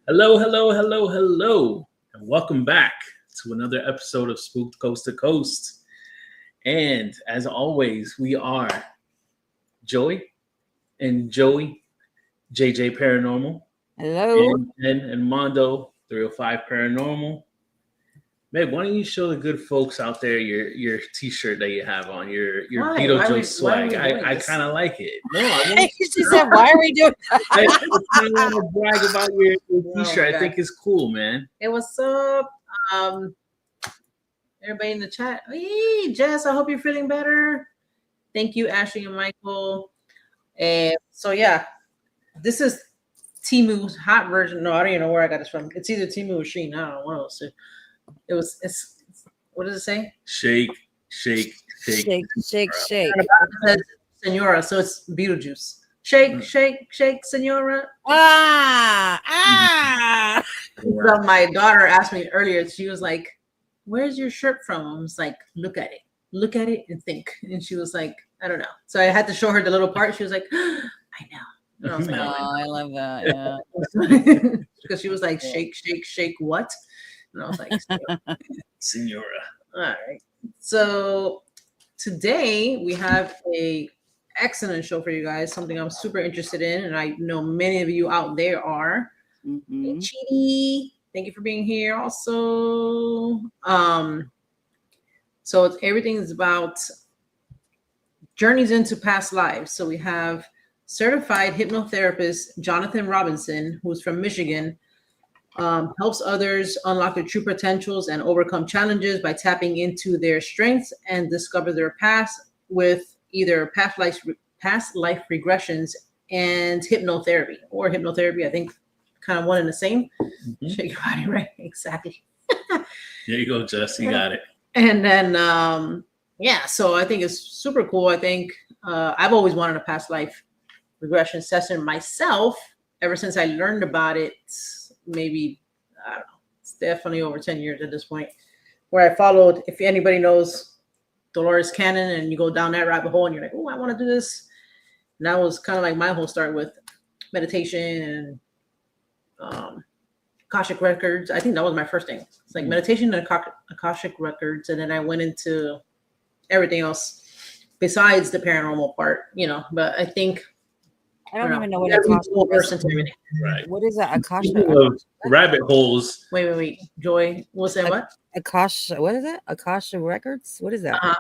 Hello, hello, hello, hello, and welcome back to another episode of Spooked Coast to Coast. And as always, we are Joey and Joey, JJ Paranormal, Hello. and Mondo 305 Paranormal. Meg, why don't you show the good folks out there your T-shirt that you have on, your Beetlejuice swag? I kind of like it. No, I mean, She said, "Why are we doing?" I kind of want to brag about your T-shirt. I think it's cool, man. Hey, what's up? Everybody in the chat. Hey, Jess, I hope you're feeling better. Thank you, Ashley and Michael. And so yeah, this is Tmu's hot version. No, I don't even know where I got this from. It's either Temu or Shein. I don't know what else. It's what does it say? Shake, shake, shake, Shake, shake, shake. And about it says Senora, so it's Beetlejuice. Shake, shake, shake, Senora. So my daughter asked me earlier. She was like, "Where's your shirt from?" I was like, "Look at it, and think." And she was like, "I don't know." So I had to show her the little part. She was like, "I know." And I was like, "Oh, I love that." Yeah. Because she was like, "Shake, shake, shake, what?" And I was like, Senora. All right. So today we have a excellent show for you guys. Something I'm super interested in, and I know many of you out there are. Mm-hmm. Hey, Chidi, thank you for being here. Also, so everything is about journeys into past lives. So we have certified hypnotherapist Jonathan Robinson, who's from Michigan. Helps others unlock their true potentials and overcome challenges by tapping into their strengths and discover their past with either past life regressions and hypnotherapy or hypnotherapy. I think kind of one and the same. Mm-hmm. Shake your body, right? Exactly. There you go, Jess. You got it. And then, yeah, so I think it's super cool. I think I've always wanted a past life regression session myself ever since I learned about it. Maybe, I don't know, it's definitely over 10 years at this point, where I followed, if anybody knows Dolores Cannon, and you go down that rabbit hole and you're like, oh, I want to do this. And that was kind of like my whole start with meditation and Akashic records. I think that was my first thing. It's like meditation and Akashic records. And then I went into everything else besides the paranormal part, but I think I don't even know what Akashic is. Right. What is that? Akashic rabbit holes. Wait. Joy, what's that? What? Akashic. What is that? Akashic records. What is that? Oh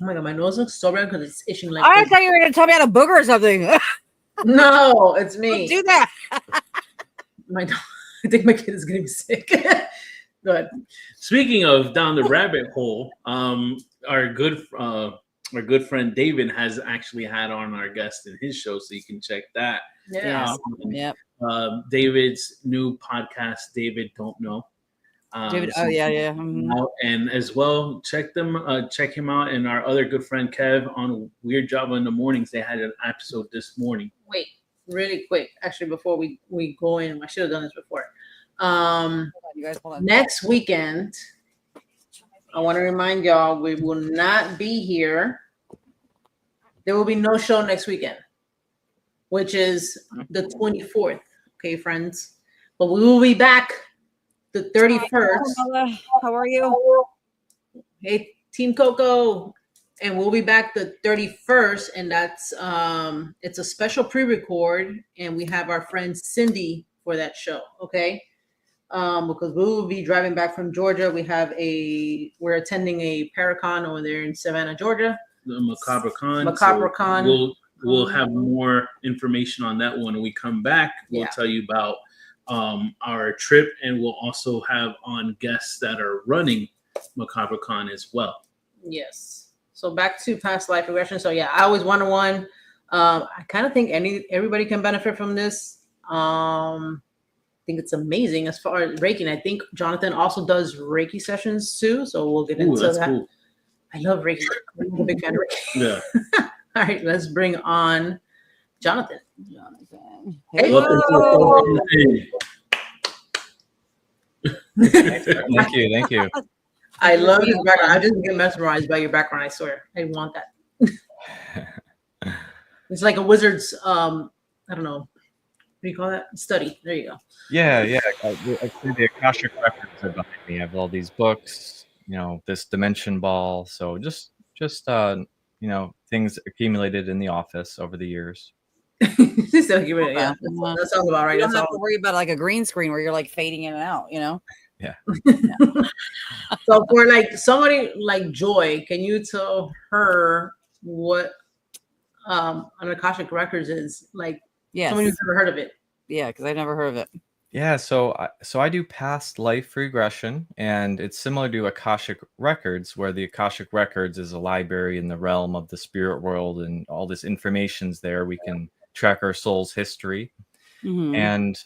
my god, my nose looks so red because it's itching like. I thought you were going to tell me how to booger or something. No, it's me. Don't do that. I think my kid is going to be sick. Go ahead. Speaking of down the rabbit hole, our good friend David has actually had on our guest in his show, so you can check that out. Yep. David's new podcast, David Don't Know. David, yeah. Mm-hmm. And as well, check him out and our other good friend Kev on Weird Java in the Mornings. They had an episode this morning. Wait, really quick. Actually, before we go in, I should have done this before. Hold on. Next weekend, I want to remind y'all, we will not be here. There will be no show next weekend, which is the 24th. Okay, friends. But we will be back the 31st. How are you? Hey, Team Coco. And we'll be back the 31st. And that's it's a special pre-record. And we have our friend Cindy for that show. Okay. Because we will be driving back from Georgia. We're attending a Paracon over there in Savannah, Georgia. The 𝗵𝗂𝗪 𝗵𝗂𝗪. So we'll have more information on that when we come back. We'll tell you about our trip, and we'll also have on guests that are running 𝗵𝗂𝗪 as well. Yes. So back to past life regression. So yeah, I always wanted one. I kind of think everybody can benefit from this. I think it's amazing as far as Reiki. And I think Jonathan also does Reiki sessions too. So we'll get into that. Cool. I love Reiki. I'm a big fan of Reiki. Yeah. All right, let's bring on Jonathan. Hey. Thank you. I love your background. I just get mesmerized by your background. I swear, I want that. It's like a wizard's. I don't know. do you call that? Study. There you go. Yeah. Actually, the Akashic records are behind me. I have all these books, this dimension ball. So just things accumulated in the office over the years. So, yeah, that sounds about right. You don't That's have all. to worry about like a green screen where you're like fading in and out, Yeah. So for like somebody like Joy, can you tell her what an Akashic Records is? Like, Yes. someone who's never heard of it. Yeah, because I've never heard of it. Yeah, so I do past life regression, and it's similar to Akashic Records, where the Akashic Records is a library in the realm of the spirit world, and all this information's there. We can track our soul's history. And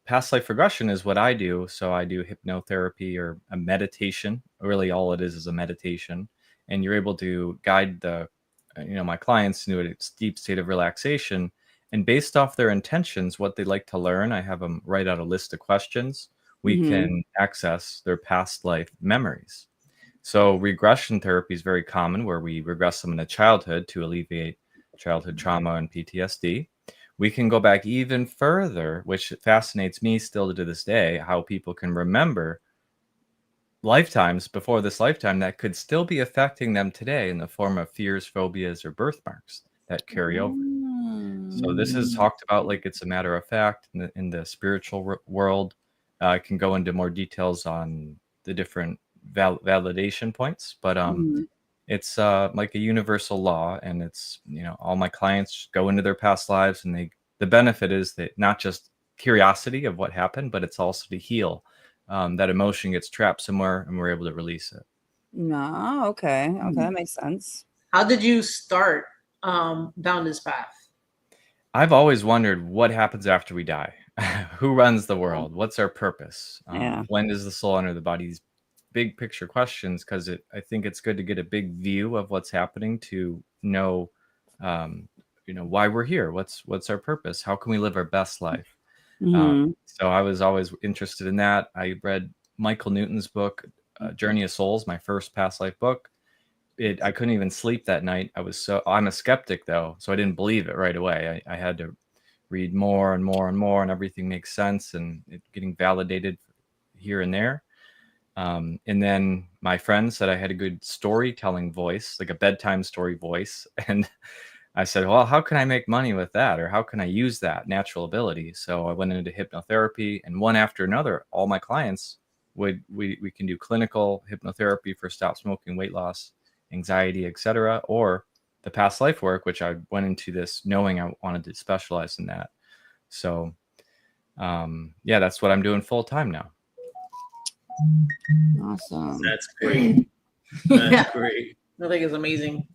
past life regression is what I do. So I do hypnotherapy or a meditation. Really, all it is a meditation, and you're able to guide my clients into a deep state of relaxation. And based off their intentions, what they'd like to learn, I have them write out a list of questions. We can access their past life memories. So regression therapy is very common, where we regress them into childhood to alleviate childhood trauma and PTSD. We can go back even further, which fascinates me still to this day, how people can remember lifetimes before this lifetime that could still be affecting them today in the form of fears, phobias, or birthmarks that carry over. So this is talked about like it's a matter of fact in the spiritual world. I can go into more details on the different validation points, but it's like a universal law, and it's all my clients go into their past lives, and the benefit is that not just curiosity of what happened, but it's also to heal. That emotion gets trapped somewhere, and we're able to release it. No, okay, that makes sense. How did you start down this path? I've always wondered what happens after we die. Who runs the world? What's our purpose? When does the soul enter the body? These big picture questions, because I think it's good to get a big view of what's happening to know, why we're here. What's our purpose? How can we live our best life? So I was always interested in that. I read Michael Newton's book, Journey of Souls, my first past life book. I couldn't even sleep that night. I'm a skeptic though, so I didn't believe it right away. I had to read more and more and more, and everything makes sense, and it getting validated here and there. And then my friend said I had a good storytelling voice, like a bedtime story voice. And I said, well, how can I make money with that? Or how can I use that natural ability? So I went into hypnotherapy, and one after another, all my clients we can do clinical hypnotherapy for stop smoking, weight loss, anxiety, etc., or the past life work, which I went into this knowing I wanted to specialize in that. So that's what I'm doing full time now. Awesome. That's great. That's great. I think it's amazing.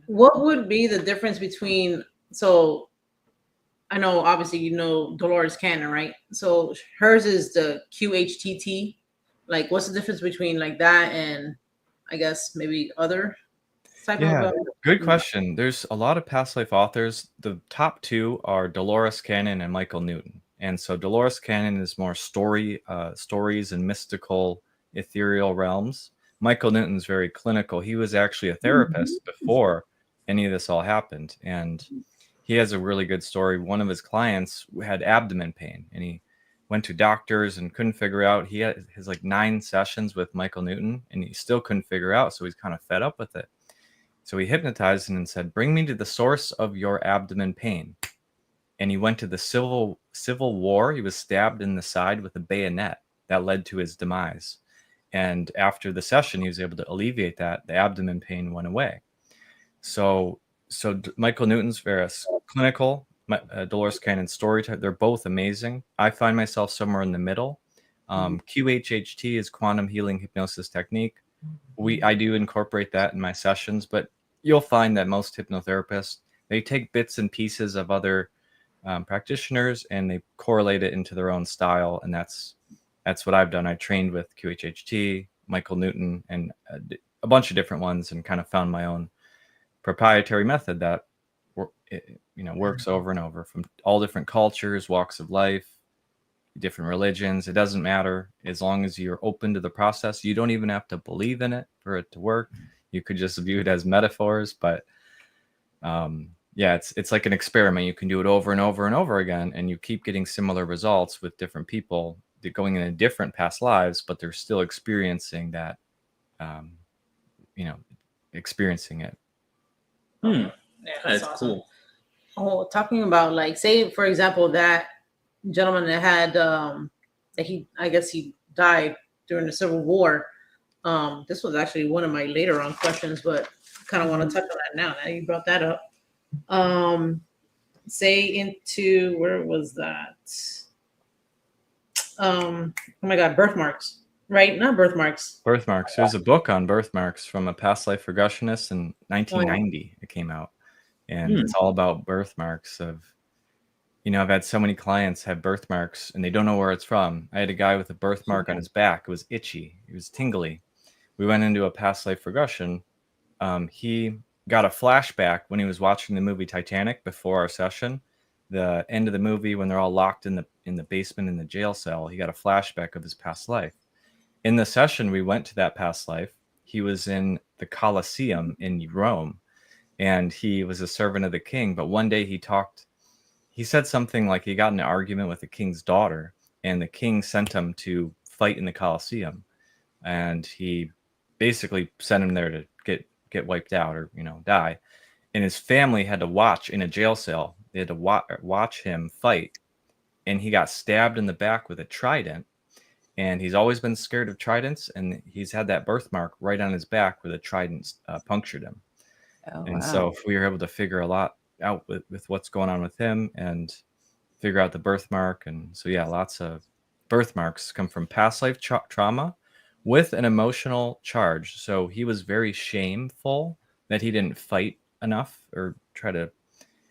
What would be the difference between, so I know obviously 𝗿𝗶𝗀𝗃𝗀𝗃, right? So hers is the QHTT. Like, what's the difference between like that and I guess maybe other type of? Good question. There's a lot of past life authors. The top two are 𝗿𝗶𝗃𝗀𝗃 and Michael Newton. And so 𝗿𝗶𝗃𝗀𝗃 is more stories and mystical, ethereal realms. Michael Newton's very clinical. He was actually a therapist before any of this all happened. And he has a really good story. One of his clients had abdomen pain, and he went to doctors and couldn't figure out. He had his like 9 sessions with Michael Newton, and he still couldn't figure out. So he's kind of fed up with it. So he hypnotized him and said, bring me to the source of your abdomen pain. And he went to the Civil War. He was stabbed in the side with a bayonet that led to his demise. And after the session, he was able to alleviate that. The abdomen pain went away. So Michael Newton's very clinical, 𝗿𝗶𝗃𝗀𝗃 storyteller. They're both amazing. I find myself somewhere in the middle. QHHT is quantum healing hypnosis technique. I do incorporate that in my sessions, but you'll find that most hypnotherapists, they take bits and pieces of other practitioners and they correlate it into their own style. And that's what I've done. I trained with QHHT, Michael Newton, and a bunch of different ones, and kind of found my own proprietary method that works over and over, from all different cultures, walks of life, different religions. It doesn't matter, as long as you're open to the process. You don't even have to believe in it for it to work. You could just view it as metaphors, but yeah, it's like an experiment. You can do it over and over and over again, and you keep getting similar results with different people. They're going into different past lives, but they're still experiencing that, um, you know, experiencing it. Yeah, That's awesome. cool. Oh, talking about like, say for example, that gentleman that had that I guess he died during the Civil War. This was actually one of my later on questions, but kind of want to touch on that now. Now you brought that up. Say into, where was that? Oh my God, birthmarks, right? Not birthmarks. Birthmarks. There's a book on birthmarks from a past life regressionist in 1990. It came out, and it's all about birthmarks of, you know, I've had so many clients have birthmarks and they don't know where it's from. I had a guy with a birthmark on his back. It was itchy. It was tingly. We went into a past life regression. He got a flashback when he was watching the movie Titanic before our session. The end of the movie, when they're all locked in the basement in the jail cell, he got a flashback of his past life. In the session, we went to that past life. He was in the Colosseum in Rome, and he was a servant of the king. But one day he said something like he got in an argument with the king's daughter, and the king sent him to fight in the Colosseum, and he basically sent him there to get wiped out or, you know, die. And his family had to watch in a jail cell. They had to watch him fight, and he got stabbed in the back with a trident. And he's always been scared of tridents, and he's had that birthmark right on his back where the trident punctured him. Oh, And wow. so we were able to figure a lot out with what's going on with him and figure out the birthmark. And so, yeah, lots of birthmarks come from past life trauma with an emotional charge. So he was very shameful that he didn't fight enough or try to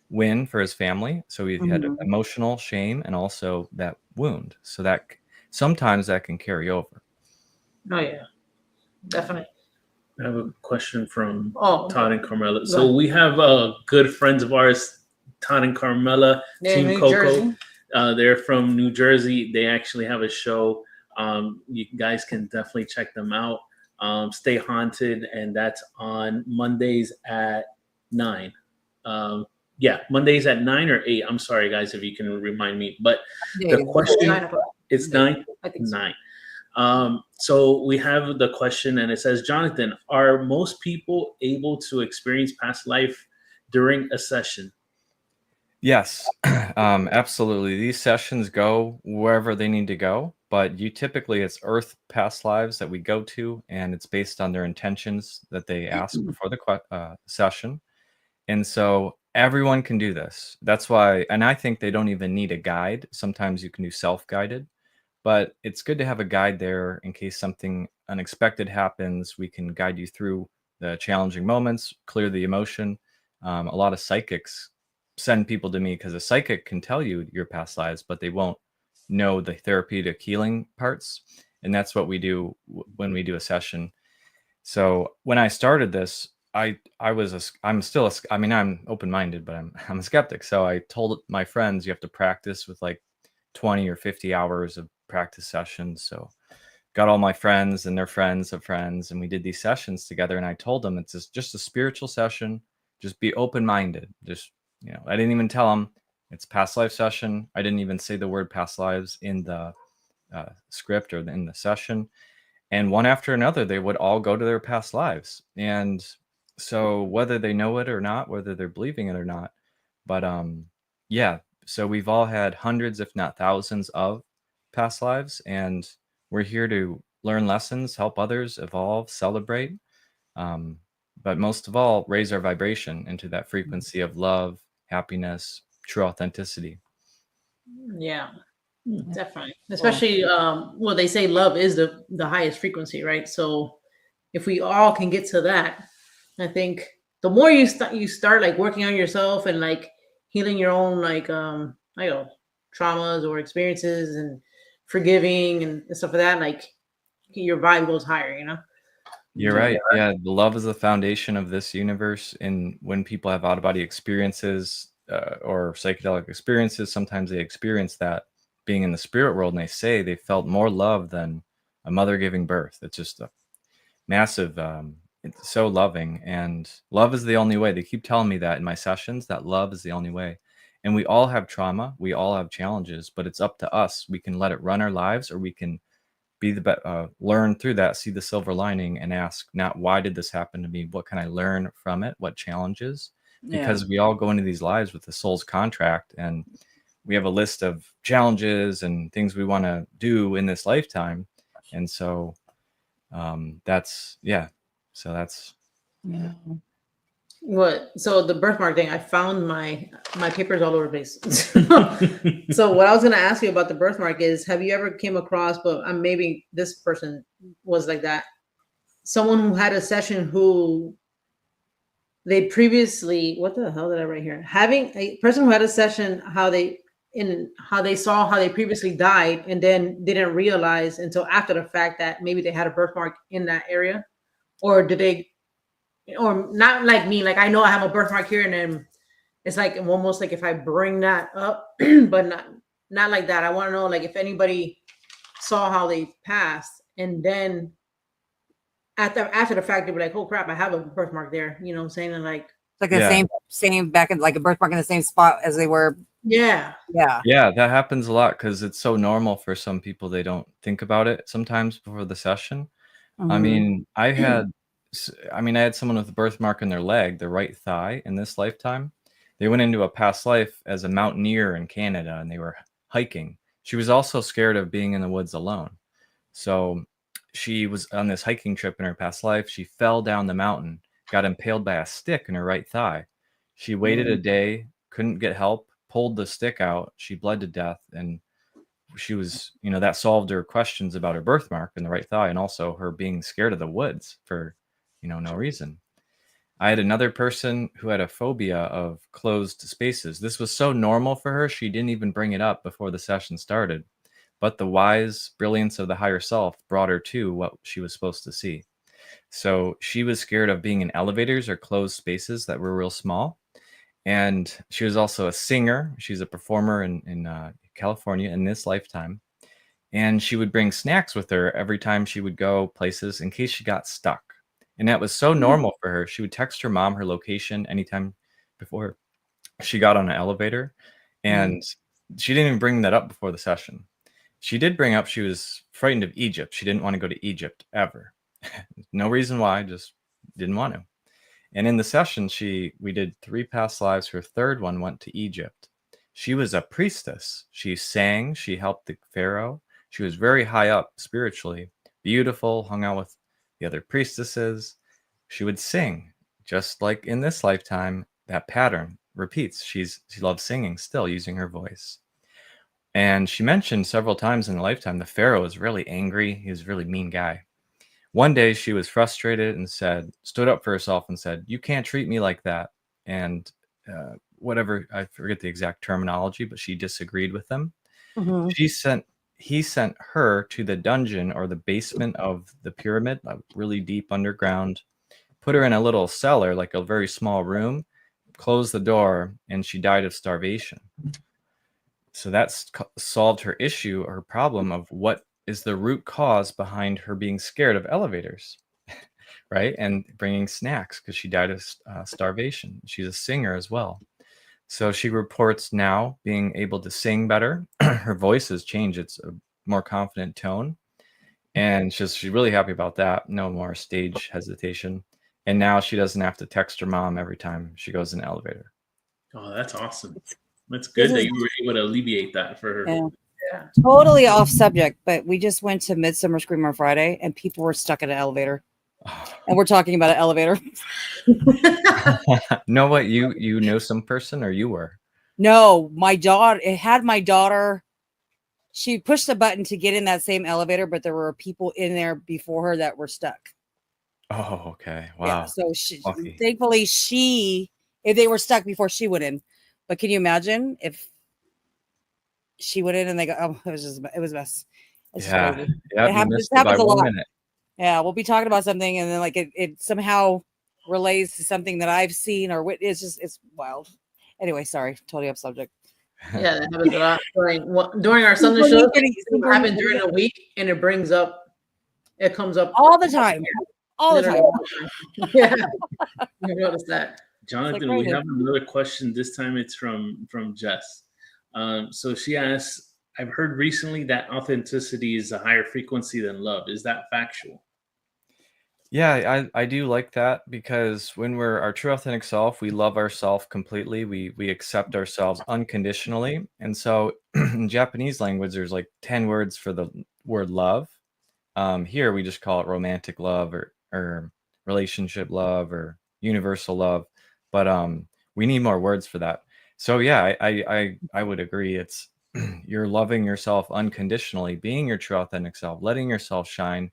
win for his family. So he had emotional shame and also that wound. So that sometimes that can carry over. Oh yeah, definitely. I have a question from Oh, Todd and Carmela. So we have good friends of ours, Todd and Carmela, Team New Coco. Jersey. They're from New Jersey. They actually have a show. You guys can definitely check them out. Stay Haunted, and that's on Mondays at 9. Mondays at 9 or 8. I'm sorry, guys, if you can remind me. But the question, 9 o'clock. it's 9? I think so. 9. So we have the question, and it says, Jonathan, are most people able to experience past life during a session? Yes, absolutely. These sessions go wherever they need to go, but typically it's Earth past lives that we go to, and it's based on their intentions that they ask before the session. And so everyone can do this. That's why, and I think they don't even need a guide. Sometimes you can do self-guided, but it's good to have a guide there in case something unexpected happens. We can guide you through the challenging moments, clear the emotion. A lot of psychics send people to me because a psychic can tell you your past lives, but they won't know the therapeutic healing parts. And that's what we do when we do a session. So when I started this, I'm open-minded, but I'm a skeptic. So I told my friends, you have to practice with like 20 or 50 hours of practice sessions. So got all my friends and their friends of friends, and we did these sessions together. And I told them it's just a spiritual session. Just be open-minded. Just, you know, I didn't even tell them it's past life session. I didn't even say the word past lives in the script or in the session. And one after another, they would all go to their past lives. And so whether they know it or not, whether they're believing it or not, but yeah, so we've all had hundreds, if not thousands of past lives, and we're here to learn lessons, help others evolve, celebrate, but most of all, raise our vibration into that frequency of love, happiness, true authenticity. Yeah, definitely. Especially, well, they say love is the highest frequency, right? So if we all can get to that, I think the more you start like working on yourself and like healing your own like I don't know, traumas or experiences and forgiving and stuff like that, like your vibe goes higher, you know? You're right. Yeah, the love is the foundation of this universe. And when people have out-of-body experiences or psychedelic experiences, sometimes they experience that being in the spirit world, and they say they felt more love than a mother giving birth. It's just a massive it's so loving, and love is the only way. They keep telling me that in my sessions, that love is the only way. And we all have trauma, we all have challenges, but it's up to us. We can let it run our lives, or we can be learn through that, see the silver lining, and ask, not why did this happen to me? What can I learn from it? What challenges? Because we all go into these lives with the soul's contract, and we have a list of challenges and things we want to do in this lifetime. And so that's What? So the birthmark thing, I found my papers all over the place. So what I was going to ask you about the birthmark is, have you ever came across, but maybe this person was like that, someone who had a session who they previously, what the hell did I write here? Having a person who had a session, how they saw how they previously died, and then didn't realize until after the fact that maybe they had a birthmark in that area, or did they? Or not like me, like I know I have a birthmark here, and then it's like almost like if I bring that up, but not like that. I want to know, like, if anybody saw how they passed, and then after the fact, they'd be like, "Oh crap, I have a birthmark there." You know what I'm saying? And like the same back in, like a birthmark in the same spot as they were. Yeah, that happens a lot, because it's so normal for some people. They don't think about it sometimes before the session. I mean, I had someone with a birthmark in their leg, their right thigh, in this lifetime. They went into a past life as a mountaineer in Canada, and they were hiking. She was also scared of being in the woods alone. So she was on this hiking trip in her past life. She fell down the mountain, got impaled by a stick in her right thigh. She waited a day, couldn't get help, pulled the stick out. She bled to death, and she was, that solved her questions about her birthmark in the right thigh, and also her being scared of the woods for no reason. I had another person who had a phobia of closed spaces. This was so normal for her, she didn't even bring it up before the session started. But the wise brilliance of the higher self brought her to what she was supposed to see. So she was scared of being in elevators or closed spaces that were real small. And she was also a singer. She's a performer in California in this lifetime. And she would bring snacks with her every time she would go places in case she got stuck. And that was so normal for her. She would text her mom her location anytime before she got on an elevator. And she didn't even bring that up before the session. She did bring up she was frightened of Egypt. She didn't want to go to Egypt ever. No reason why, just didn't want to. And in the session, we did 3 past lives. Her third one went to Egypt. She was a priestess. She sang. She helped the pharaoh. She was very high up spiritually, beautiful, hung out with the other priestesses. She would sing, just like in this lifetime. That pattern repeats. She loves singing still, using her voice. And she mentioned several times in the lifetime the pharaoh was really angry. He was a really mean guy. One day she was frustrated and stood up for herself and said, "You can't treat me like that." And whatever, I forget the exact terminology, but she disagreed with him. He sent her to the dungeon, or the basement of the pyramid, really deep underground, put her in a little cellar, like a very small room, closed the door, and she died of starvation. So that's solved her issue, her problem of what is the root cause behind her being scared of elevators, right? And bringing snacks, because she died of starvation. She's a singer as well. So she reports now being able to sing better. Her voice has changed. It's a more confident tone. And she's really happy about that. No more stage hesitation. And now she doesn't have to text her mom every time she goes in an elevator. Oh, that's awesome. That's good that you were able to alleviate that for her. Yeah. Totally off subject, but we just went to Midsummer Screamer Friday, and people were stuck in an elevator. And we're talking about an elevator. Know what? You know some person, or you were? No, my daughter. It had my daughter. She pushed the button to get in that same elevator, but there were people in there before her that were stuck. Oh, okay. Wow. Yeah, so thankfully if they were stuck before she went in. But can you imagine if she went in and they go, "Oh, it was a mess." It's yeah. It happens a lot. Yeah, we'll be talking about something, and then like it somehow relays to something that I've seen or witnessed. It's wild. Anyway, sorry, totally off subject. Yeah, that happens a lot during our Sunday show. It happens during the week, and it comes up all the time. all the time. Yeah, you notice that. Jonathan, we have another question. This time it's from Jess. So she asks, I've heard recently that authenticity is a higher frequency than love. Is that factual? Yeah, I do like that, because when we're our true authentic self, we love ourselves completely. We accept ourselves unconditionally. And so in Japanese language, there's like 10 words for the word love. Here we just call it romantic love or relationship love or universal love. But we need more words for that. So yeah, I would agree. It's you're loving yourself unconditionally, being your true authentic self, letting yourself shine,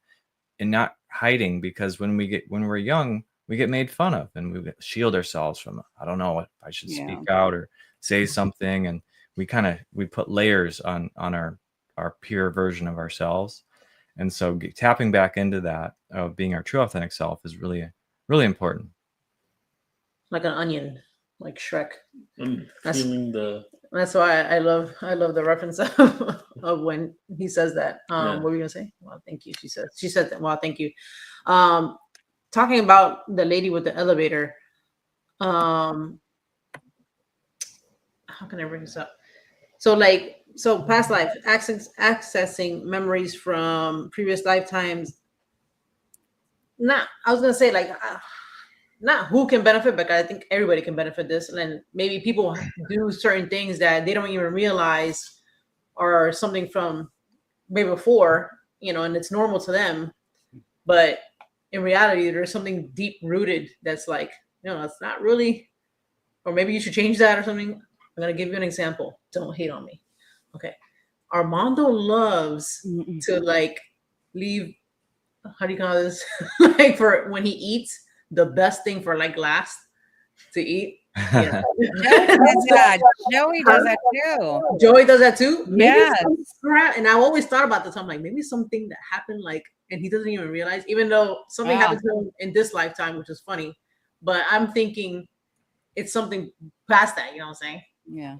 and not hiding, because when we're young, we get made fun of, and we shield ourselves from, I don't know if I should speak out or say something, and we put layers on our pure version of ourselves. And so tapping back into that, being our true authentic self, is really, really important. Like an onion, like Shrek. That's why I love the reference of when he says that. What were you gonna say? Well, thank you. She said that. Well, thank you. Talking about the lady with the elevator. How can I bring this up? So past life, accessing memories from previous lifetimes. I was gonna say not who can benefit, but I think everybody can benefit this. And maybe people do certain things that they don't even realize are something from way before, and it's normal to them. But in reality, there's something deep rooted that's like, it's not really, or maybe you should change that or something. I'm going to give you an example. Don't hate on me. Okay. Armando loves to leave, how do you call this? For when he eats, the best thing for last to eat. Yeah. Joey does that too. Joey does that too? Yes. And I've always thought about this. I'm like, maybe something that happened and he doesn't even realize, even though something happened to him in this lifetime, which is funny. But I'm thinking it's something past that, you know what I'm saying? Yeah.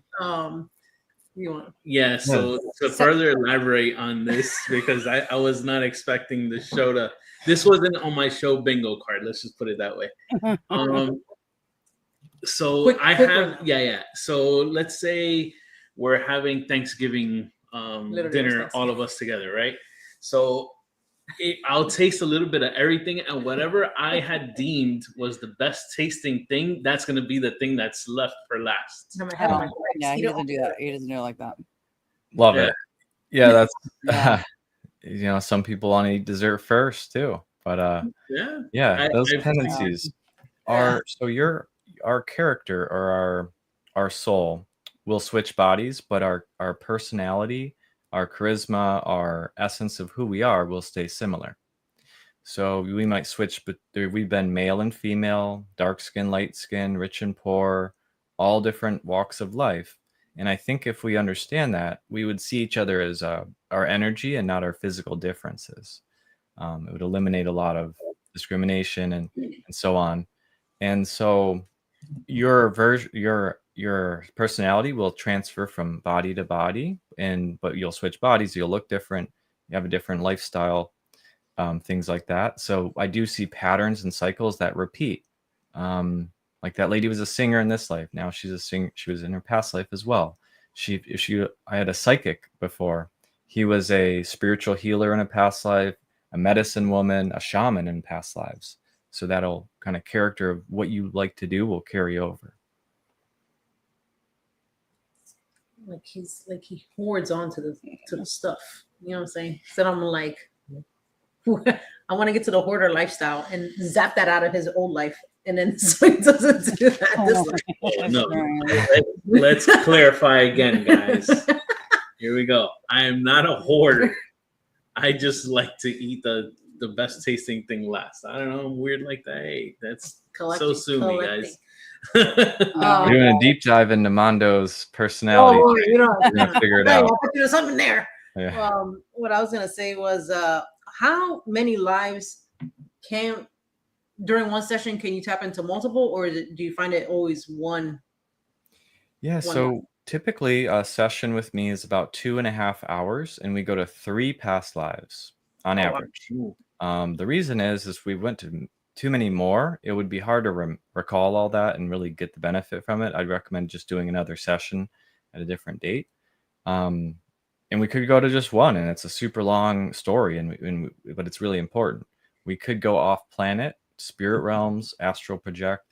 So to further elaborate on this, because I was not expecting the show to, this wasn't on my show bingo card, let's just put it that way. So so let's say we're having Thanksgiving dinner, all of us together, right? So I'll taste a little bit of everything, and whatever I had deemed was the best tasting thing, that's going to be the thing that's left for last. Yeah, he doesn't do that. He doesn't do it like that. Love it. Yeah, that's some people want to eat dessert first too, but those tendencies are so our character or our soul will switch bodies, but our personality, our charisma, our essence of who we are will stay similar. So we might switch, but we've been male and female, dark skin, light skin, rich and poor, all different walks of life. And I think if we understand that, we would see each other as our energy and not our physical differences. It would eliminate a lot of discrimination and so on. And so your personality will transfer from body to body, but you'll switch bodies, you'll look different, you have a different lifestyle, things like that. So I do see patterns and cycles that repeat. Like that lady was a singer in this life, now she's a singer. She was in her past life as well. I had a psychic before. He was a spiritual healer in a past life, a medicine woman, a shaman in past lives. So that'll kind of character of what you like to do will carry over. He hoards on to the stuff. You know what I'm saying? So I'm like, I want to get to the hoarder lifestyle and zap that out of his old life. And then so he doesn't do that. Let's clarify again, guys. Here we go. I am not a hoarder. I just like to eat the best tasting thing last. I don't know. I'm weird like that. Hey, that's so sue me, guys. We're doing a deep dive into Mondo's personality. We're gonna figure it out. There's something there. Yeah. What I was gonna say was, how many lives during one session can you tap into multiple, or do you find it always one? Yeah. So typically a session with me is about 2.5 hours, and we go to 3 past lives on average. Wow. The reason is if we went to too many more, it would be hard to recall all that and really get the benefit from it. I'd recommend just doing another session at a different date. And we could go to just one, and it's a super long story, but it's really important. We could go off planet, spirit realms, astral project.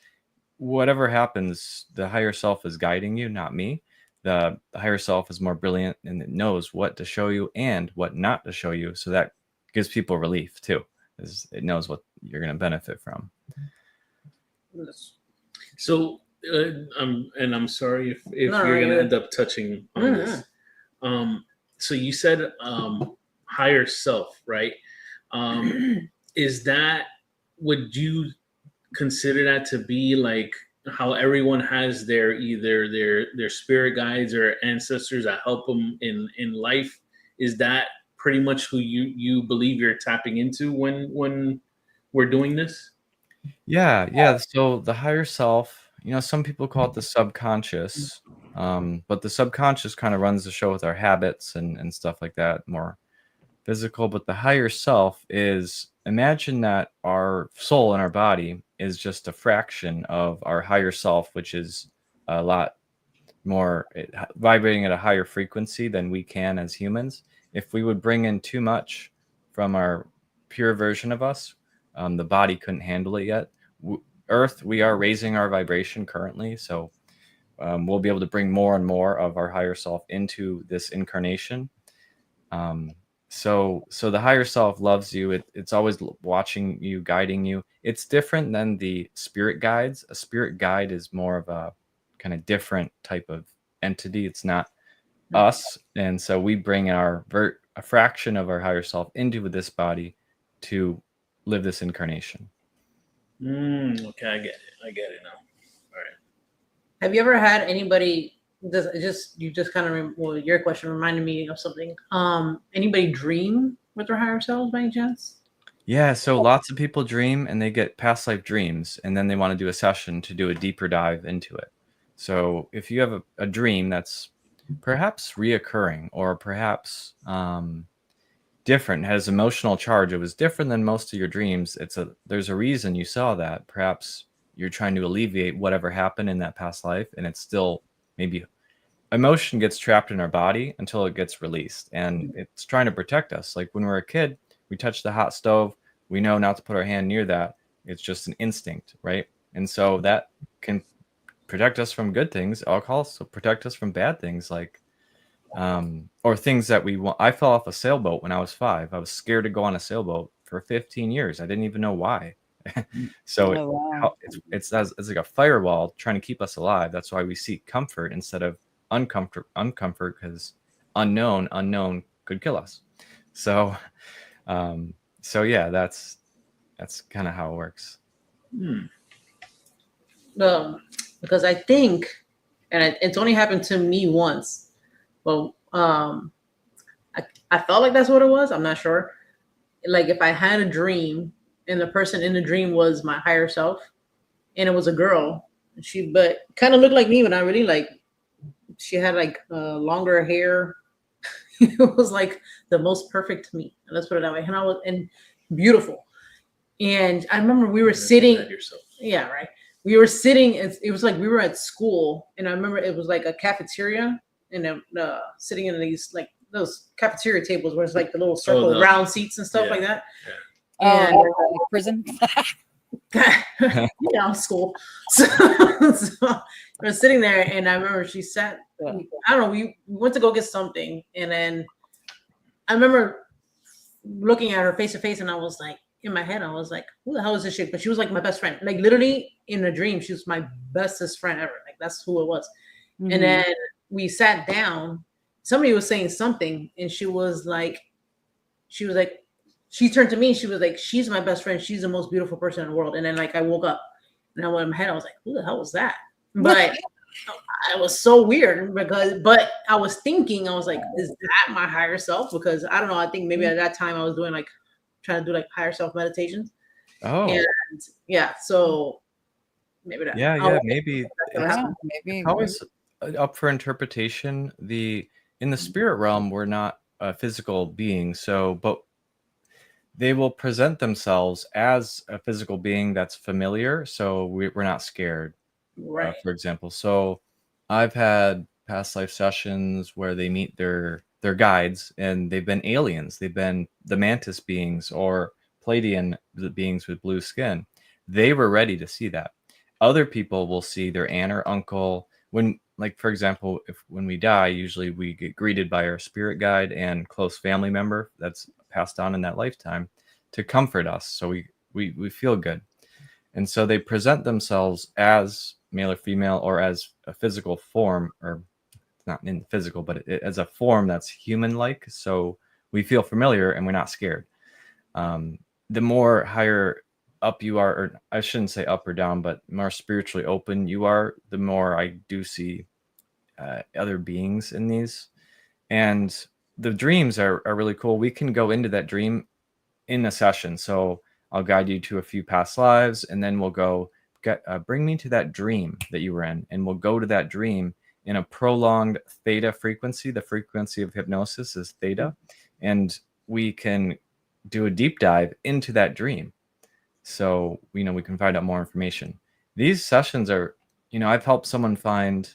Whatever happens, the higher self is guiding you, not me. The higher self is more brilliant, and it knows what to show you and what not to show you. So that gives people relief too. It knows what you're going to benefit from. So, I'm sorry if you're going to end up touching on this. So you said higher self, right? Would you consider that to be like how everyone has either their spirit guides or ancestors that help them in life? Is that pretty much who you believe you're tapping into when we're doing this? Yeah. So the higher self, some people call it the subconscious, but the subconscious kind of runs the show with our habits and stuff like that, more physical. But the higher self is, imagine that our soul in our body is just a fraction of our higher self, which is a lot more vibrating at a higher frequency than we can as humans. If we would bring in too much from our pure version of us, the body couldn't handle it yet. Earth, we are raising our vibration currently, so we'll be able to bring more and more of our higher self into this incarnation. So the higher self loves you. It's always watching you, guiding you. It's different than the spirit guides. A spirit guide is more of a kind of different type of entity. It's not us, and so we bring a fraction of our higher self into this body to live this incarnation. Okay, I get it now. All right. Have you ever had anybody? Your question reminded me of something. Anybody dream with their higher selves by any chance? Yeah, so lots of people dream and they get past life dreams, and then they want to do a session to do a deeper dive into it. So if you have a dream that's perhaps reoccurring or perhaps different, has emotional charge, it was different than most of your dreams, there's a reason you saw that. Perhaps you're trying to alleviate whatever happened in that past life, and it's still maybe emotion gets trapped in our body until it gets released, and it's trying to protect us. Like when we're a kid, we touch the hot stove, we know not to put our hand near that. It's just an instinct, right? And so that can protect us from good things. Alcohol, so protect us from bad things, like or things that we want. I fell off a sailboat when I was 5. I was scared to go on a sailboat for 15 years. I didn't even know why. So it's like a firewall trying to keep us alive. That's why we seek comfort instead of uncomfort, because unknown could kill us. So yeah, that's kind of how it works. Because I think, and it's only happened to me once. Well, I felt like that's what it was. I'm not sure. Like if I had a dream and the person in the dream was my higher self, and it was a girl, but kind of looked like me, but not really. She had longer hair. It was like the most perfect me. Let's put it that way. And beautiful. And I remember we were sitting. Yeah, right. We were sitting. It was like we were at school, and I remember it was like a cafeteria. And sitting in these those cafeteria tables where it's like the little circle round seats and stuff like that. Yeah. And prison. School. So we're sitting there, and I remember she sat. I don't know. We went to go get something, and then I remember looking at her face to face, and I was like, in my head, I was like, "Who the hell is this chick?" But she was like my best friend. Like literally in a dream, she was my bestest friend ever. Like that's who it was. Mm-hmm. And then we sat down, somebody was saying something, and she turned to me, she was like, she's my best friend, she's the most beautiful person in the world. And then I woke up, and I went in my head, I was like, who the hell was that? But it was so weird but I was thinking, I was like, is that my higher self? Because I don't know, I think maybe at that time I was doing trying to do higher self meditations. And so maybe that. Maybe it's always up for interpretation. In the spirit realm, we're not a physical being, but they will present themselves as a physical being that's familiar, so we're not scared. Right. For example, so I've had past life sessions where they meet their guides, and they've been aliens. They've been the mantis beings or Pleiadian beings with blue skin. They were ready to see that. Other people will see their aunt or uncle. When, like, for example, when we die, usually we get greeted by our spirit guide and close family member that's passed on in that lifetime to comfort us, so we feel good. And so they present themselves as male or female, or as a physical form, or not in the physical, but as a form that's human-like. So we feel familiar and we're not scared. The more higher up you are, or I shouldn't say up or down, but more spiritually open you are, the more I do see other beings in these. And the dreams are really cool. We can go into that dream in a session. So I'll guide you to a few past lives, and then we'll go bring me to that dream that you were in, and we'll go to that dream in a prolonged theta frequency. The frequency of hypnosis is theta, and we can do a deep dive into that dream. So, we can find out more information. These sessions are, I've helped someone find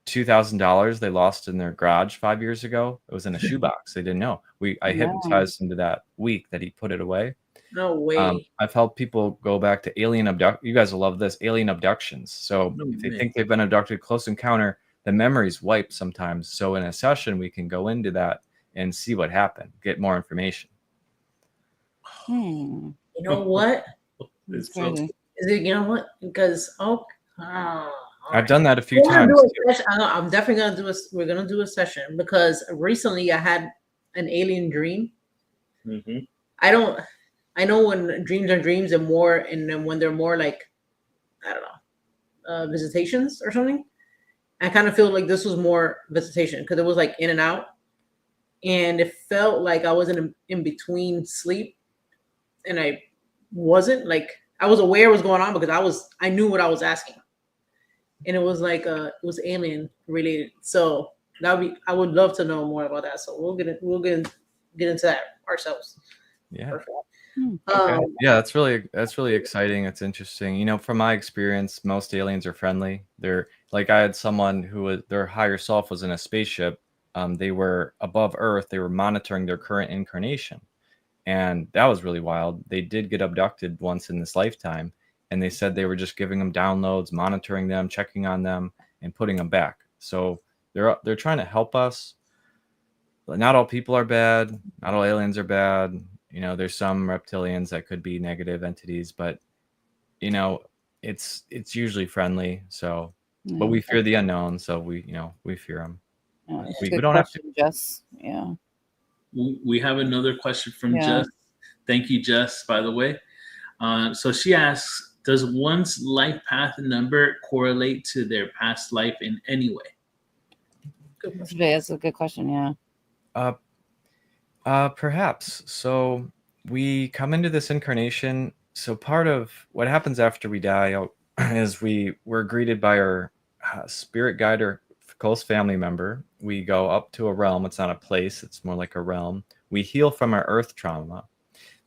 $2,000 they lost in their garage 5 years ago. It was in a shoebox. They didn't know. I hypnotized him to that week that he put it away. No way. I've helped people go back to alien abduct. You guys will love this. Alien abductions. So if they think they've been abducted, close encounter, the memories wipe sometimes. So in a session, we can go into that and see what happened, get more information. You know what? It's crazy. You know what? Because I've done that a few times. I'm definitely gonna do we're gonna do a session, because recently I had an alien dream. Mm-hmm. I know when dreams are dreams, and more, and then when they're more like, I don't know, visitations or something. I kind of feel like this was more visitation, because it was like in and out, and it felt like I was in between sleep, and I wasn't, like, I was aware what was going on, because I knew what I was asking, and it was like it was alien related. So I would love to know more about that. So we'll get into that ourselves. Yeah. Perfect. Okay. Yeah, that's really exciting. It's interesting. From my experience, most aliens are friendly. They're like, I had someone who their higher self was in a spaceship. They were above Earth. They were monitoring their current incarnation, and that was really wild. They did get abducted once in this lifetime, and they said they were just giving them downloads, monitoring them, checking on them, and putting them back. So they're trying to help us. Not all people are bad. Not all aliens are bad. There's some reptilians that could be negative entities, but it's usually friendly. So, but we fear the unknown, so we fear them. We don't have to. Jess. Yeah. We have another question from Jess. Thank you, Jess, by the way. So she asks, does one's life path number correlate to their past life in any way? That's a good question. Yeah. Perhaps. So we come into this incarnation. So part of what happens after we die is we're greeted by our spirit guide or close family member. We go up to a realm. It's not a place. It's more like a realm. We heal from our earth trauma.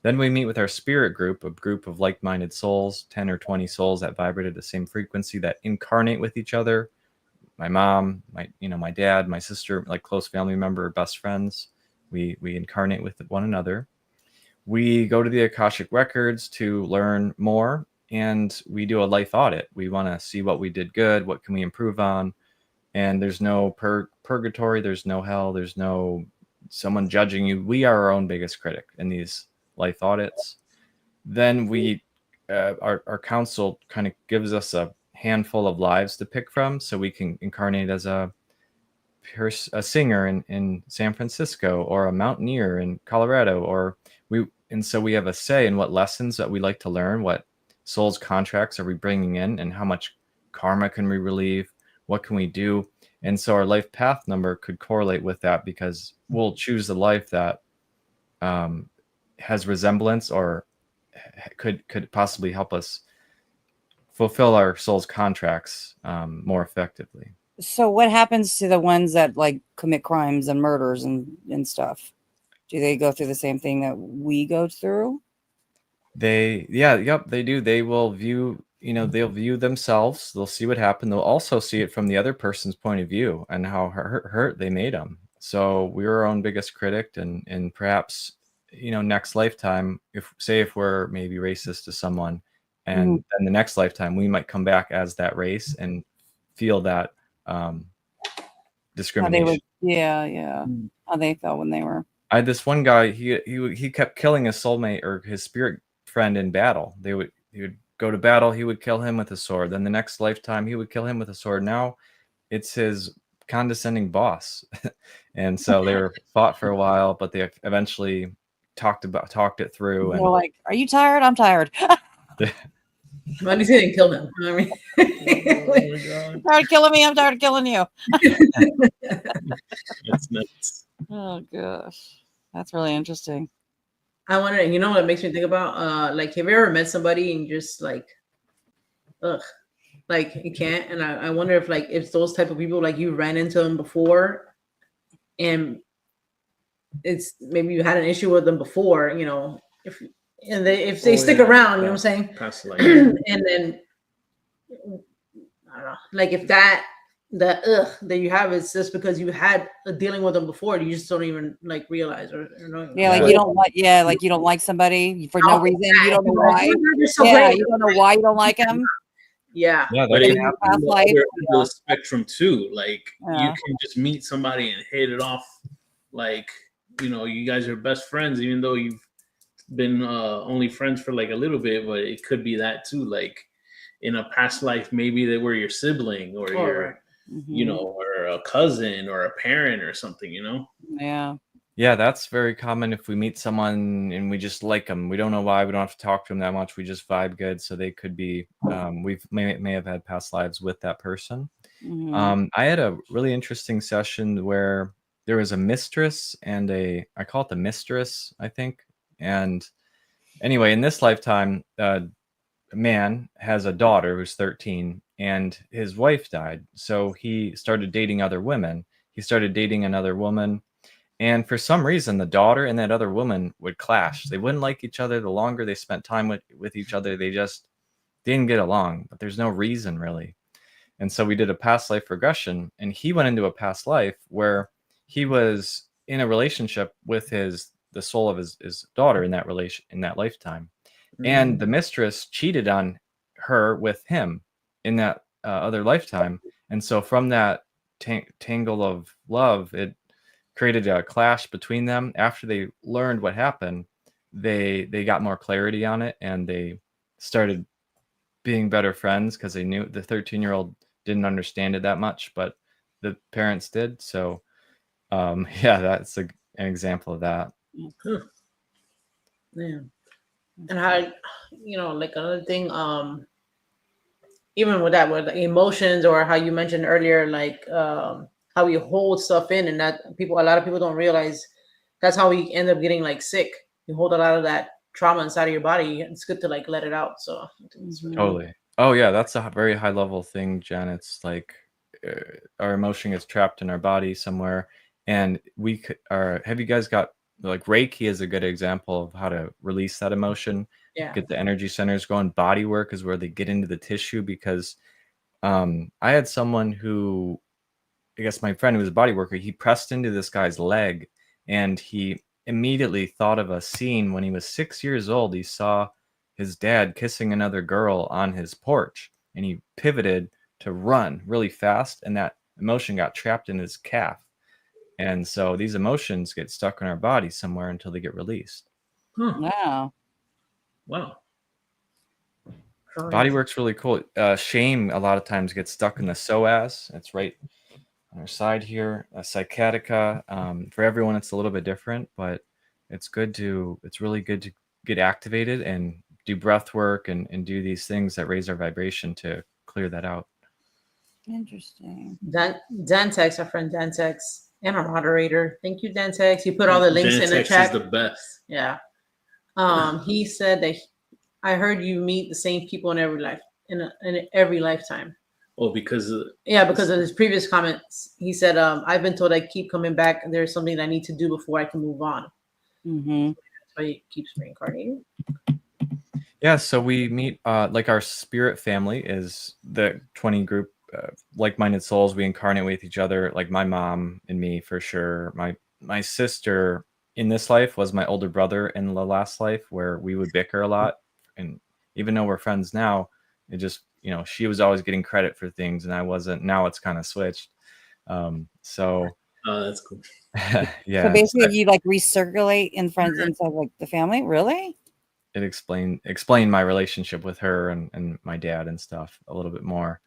Then we meet with our spirit group, a group of like-minded souls, 10 or 20 souls that vibrate at the same frequency, that incarnate with each other. My mom, my dad, my sister, like close family member, best friends. We incarnate with one another. We go to the Akashic records to learn more, and we do a life audit. We want to see what we did good, what can we improve on. And there's no purgatory, there's no hell, there's no someone judging you. We are our own biggest critic in these life audits. Then our council kind of gives us a handful of lives to pick from, so we can incarnate as a singer in San Francisco, or a mountaineer in Colorado, and so we have a say in what lessons that we like to learn, what souls contracts are we bringing in, and how much karma can we relieve, what can we do. And so our life path number could correlate with that, because we'll choose the life that has resemblance, or could possibly help us fulfill our soul's contracts more effectively. So what happens to the ones that like commit crimes and murders and stuff? Do they go through the same thing that we go through? They do. They will view, they'll view themselves. They'll see what happened. They'll also see it from the other person's point of view and how hurt they made them. So we're our own biggest critic, and perhaps, next lifetime, if we're maybe racist to someone, and then the next lifetime we might come back as that race and feel that discrimination. How they felt when they were. I had this one guy. He kept killing his soulmate or his spirit friend in battle. He would go to battle. He would kill him with a sword. Then the next lifetime, he would kill him with a sword. Now, it's his condescending boss, and so they were fought for a while, but they eventually talked it through. And they're like, "Are you tired? I'm tired." At least he didn't kill him. I mean, tired of killing me. I'm tired of killing you. That's nuts. Oh gosh, that's really interesting. I wonder, what it makes me think about? Like, have you ever met somebody and just like, ugh, like you can't? And I wonder if those type of people, like you ran into them before, and it's maybe you had an issue with them before, if they stick around, you know what I'm saying? Past life. And then I don't know, like if that you have is just because you had dealing with them before, you just don't even like realize or know. Yeah, like you don't like somebody for no reason. You don't know why. You don't know why you don't like them. Yeah. But in the spectrum too, like you can just meet somebody and hit it off, like you guys are best friends, even though you've been only friends for like a little bit, but it could be that too, like in a past life maybe they were your sibling or your or a cousin or a parent or something, Yeah, that's very common. If we meet someone and we just like them, we don't know why, we don't have to talk to them that much, we just vibe good. So they could be we may have had past lives with that person. I had a really interesting session where there was a mistress and I call it the mistress, I think. And anyway, in this lifetime, a man has a daughter who's 13 and his wife died. So he started dating other women. He started dating another woman. And for some reason, the daughter and that other woman would clash. They wouldn't like each other. The longer they spent time with each other, they just didn't get along. But there's no reason really. And so we did a past life regression, and he went into a past life where he was in a relationship with the soul of his daughter in that lifetime. And the mistress cheated on her with him in that other lifetime. And so from that tangle of love, it created a clash between them. After they learned what happened, they got more clarity on it, and they started being better friends because they knew the 13-year-old didn't understand it that much, but the parents did. So that's an example of that. Yeah. And how, like another thing, even with that, with emotions, or how you mentioned earlier, like how we hold stuff in, and that a lot of people don't realize that's how we end up getting like sick. You hold a lot of that trauma inside of your body. It's good to like let it out. So totally. Oh yeah, that's a very high level thing, Jen. It's like our emotion gets trapped in our body somewhere, and have you guys got like Reiki is a good example of how to release that emotion, get the energy centers going. Body work is where they get into the tissue, because I had someone who, I guess my friend who was a body worker, he pressed into this guy's leg, and he immediately thought of a scene when he was 6 years old. He saw his dad kissing another girl on his porch, and he pivoted to run really fast, and that emotion got trapped in his calf. And so these emotions get stuck in our body somewhere until they get released. Wow. Body work's really cool. Shame a lot of times gets stuck in the psoas. It's right on our side here. Sciatica. For everyone, it's a little bit different, but it's really good to get activated and do breath work and do these things that raise our vibration to clear that out. Interesting. Dantex, our friend Dantex, and our moderator. Thank you, Dantex. You put all the links in the chat. Dantex is the best. Yeah. He said that I heard you meet the same people in every life, in every lifetime. Oh, because of his previous comments. He said, I've been told I keep coming back. There's something I need to do before I can move on. Mm-hmm. That's why he keeps reincarnating. Yeah, so we meet like our spirit family is the 20 group like-minded souls. We incarnate with each other, like my mom and me for sure. My sister in this life was my older brother in the last life, where we would bicker a lot. And even though we're friends now, it just, she was always getting credit for things and I wasn't. Now it's kind of switched. So Oh, that's cool. yeah. So basically, you like recirculate in friends inside like the family, really? It explained my relationship with her and my dad and stuff a little bit more.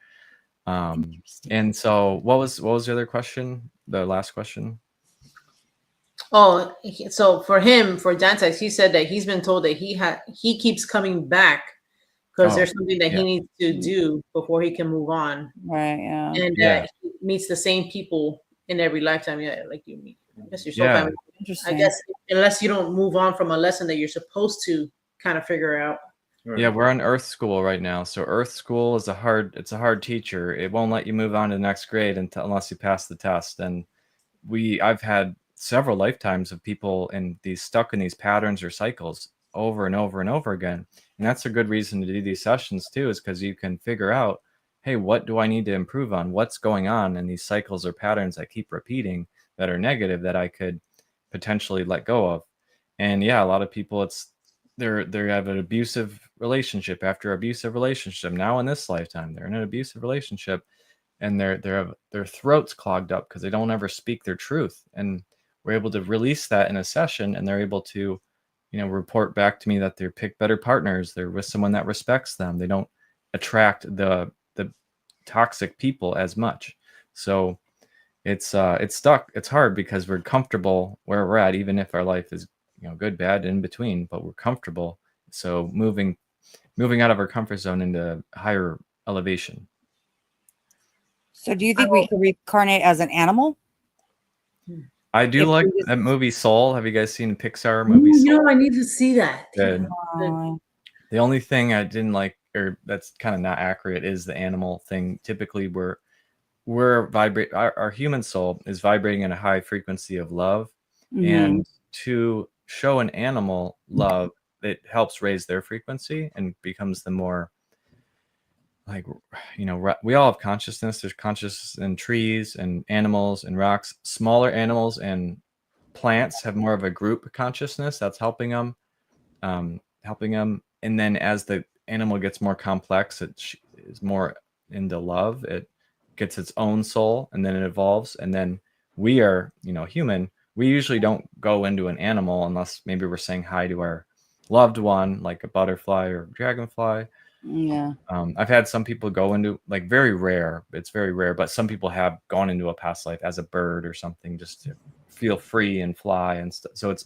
And so what was the other question? The last question? Oh, so for Dante, he said that he's been told that he keeps coming back because there's something that he needs to do before he can move on. Right. Yeah. And that he meets the same people in every lifetime. Yeah, like you meet. I guess your soul family. Interesting. I guess unless you don't move on from a lesson that you're supposed to kind of figure out. Right. Yeah, we're on Earth School right now. So Earth School is a hard teacher. It won't let you move on to the next grade unless you pass the test. And I've had several lifetimes of people stuck in these patterns or cycles over and over and over again. And that's a good reason to do these sessions too, is because you can figure out, hey, what do I need to improve on? What's going on in these cycles or patterns I keep repeating that are negative that I could potentially let go of? And yeah, a lot of people, they have an abusive relationship after abusive relationship. Now in this lifetime, they're in an abusive relationship and their throats clogged up because they don't ever speak their truth. And we're able to release that in a session, and they're able to, report back to me that they pick better partners. They're with someone that respects them. They don't attract the toxic people as much. So it's stuck. It's hard because we're comfortable where we're at, even if our life is good, bad, in between, but we're comfortable. So moving out of our comfort zone into higher elevation. So do you think we could reincarnate as an animal? I do like that movie Soul. Have you guys seen the Pixar movie Soul? I need to see that. Good. The only thing I didn't like, or that's kind of not accurate, is the animal thing. Typically our human soul is vibrating at a high frequency of love. And to show an animal love, it helps raise their frequency and becomes the more we all have consciousness. There's consciousness in trees and animals and rocks. Smaller animals and plants have more of a group consciousness that's helping them. And then as the animal gets more complex, it is more into love. It gets its own soul, and then it evolves. And then we are, human. We usually don't go into an animal unless maybe we're saying hi to our loved one, like a butterfly or dragonfly. Yeah. I've had some people go into, very rare. It's very rare, but some people have gone into a past life as a bird or something just to feel free and fly and stuff. So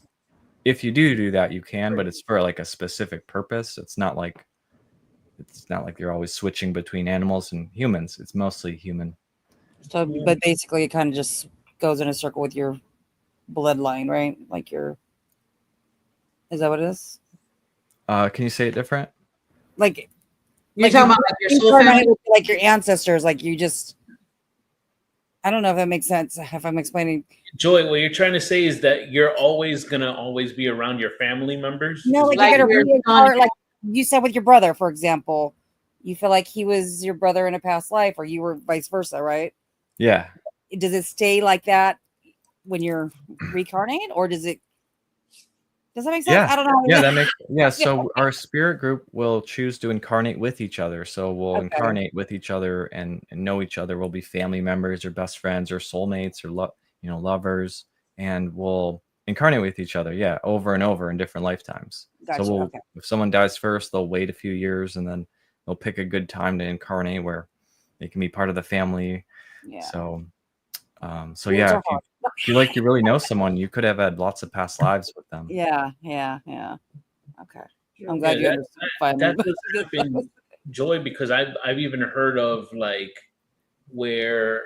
if you do that, you can, but it's for a specific purpose. It's not like you're always switching between animals and humans. It's mostly human. So, but basically, it kind of just goes in a circle with your bloodline, right? Is that what it is? Can you say it different? You're talking about your soul family? Like your ancestors, you just, I don't know if that makes sense. If I'm explaining. Joy, what you're trying to say is that you're always going to always be around your family members? No, you're going to reincarnate, like you said with your brother, for example. You feel like he was your brother in a past life, or you were vice versa, right? Yeah. Does it stay like that when you're reincarnated, or does that make sense? Yeah. I don't know. So our spirit group will choose to incarnate with each other. So we'll incarnate with each other and know each other. We'll be family members or best friends or soulmates or lovers, and we'll incarnate with each other. Yeah, over and over in different lifetimes. Gotcha. So if someone dies first, they'll wait a few years and then they'll pick a good time to incarnate where they can be part of the family. Yeah. So yeah. If you you really know someone, you could have had lots of past lives with them. Yeah. Okay. I'm glad you understand. That does happen, Joy, because I've even heard of where,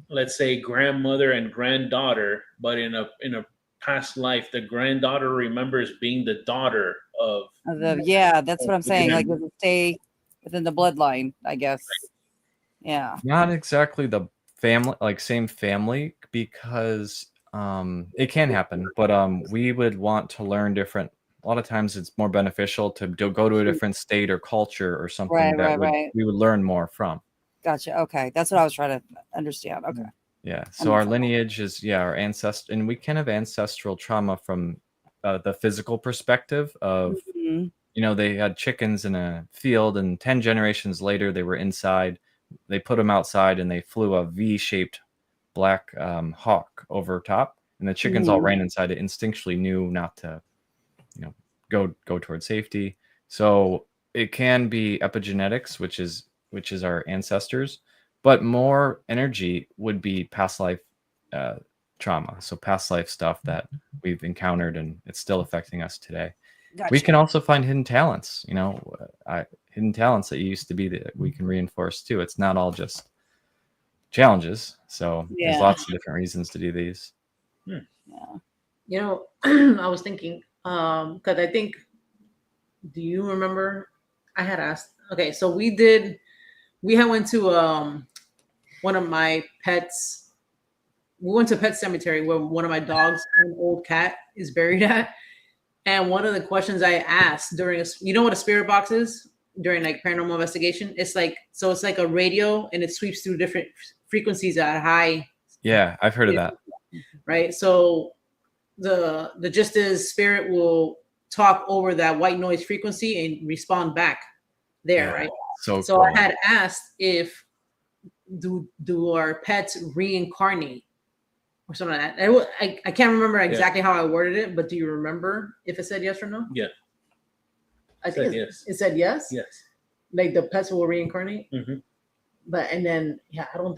let's say, grandmother and granddaughter, but in a past life, the granddaughter remembers being the daughter of that's what I'm saying. Does it stay within the bloodline, I guess? Yeah. Not exactly the family, same family, because It can happen, but we would want to learn different. A lot of times it's more beneficial to go to a different state or culture or something we would learn more from. Gotcha. Okay. That's what I was trying to understand. Okay. Yeah. So our lineage is, our ancestor, and we can have ancestral trauma from the physical perspective of, they had chickens in a field, and 10 generations later, they were inside. They put them outside, and they flew a V-shaped black hawk over top, and the chickens all ran inside. It instinctually knew not to, go towards safety. So it can be epigenetics, which is our ancestors, but more energy would be past life trauma. So past life stuff that we've encountered, and it's still affecting us today. Gotcha. We can also find hidden talents, hidden talents that used to be that we can reinforce too. It's not all just challenges. So there's lots of different reasons to do these. Yeah. I was thinking, because I think, do you remember? I had asked. Okay, so we had went to one of my pets. We went to a pet cemetery where one of my dogs, an old cat, is buried at. And one of the questions I asked during what a spirit box is during like paranormal investigation? It's like a radio, and it sweeps through different frequencies at high. Yeah, I've heard of that. Right. So the gist is spirit will talk over that white noise frequency and respond back there, right? So cool. I had asked if do our pets reincarnate or something like that. I can't remember exactly how I worded it, but do you remember if it said yes or no? Yeah. I think yes. It said yes? Yes. Like the pets will reincarnate? Mm-hmm. But, and then, I don't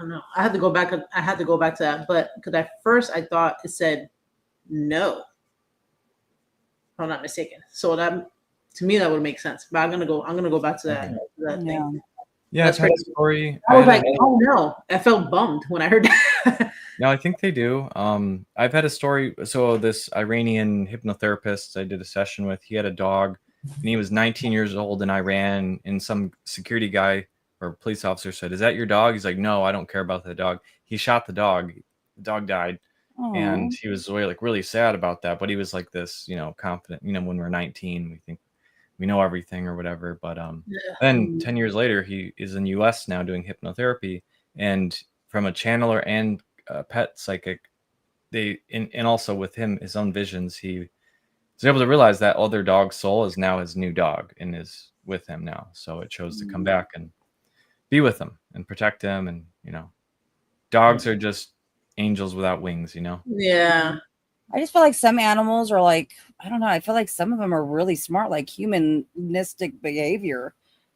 know. I had to go back to that, but because at first I thought it said no. If I'm not mistaken. So that, to me, that would make sense. But I'm gonna go back to that thing. Yeah, I've had a story. I was like, oh no, I felt bummed when I heard that. No, I think they do. I've had a story. So this Iranian hypnotherapist I did a session with, he had a dog, and he was 19 years old in Iran, and some security guy or police officer said, "Is that your dog?" He's like, "No, I don't care about the dog." He shot the dog. The dog died. Aww. And he was really sad about that. But he was like this, confident. When we're 19, we think we know everything or whatever. But then 10 years later, he is in the U.S. now doing hypnotherapy, and from a channeler and a pet psychic, and also with him, his own visions, he was able to realize that other dog's soul is now his new dog and is with him now. So it chose to come back and be with him and protect him. And, dogs are just angels without wings, Yeah. I just feel like some animals are like, I don't know. I feel like some of them are really smart, like humanistic behavior,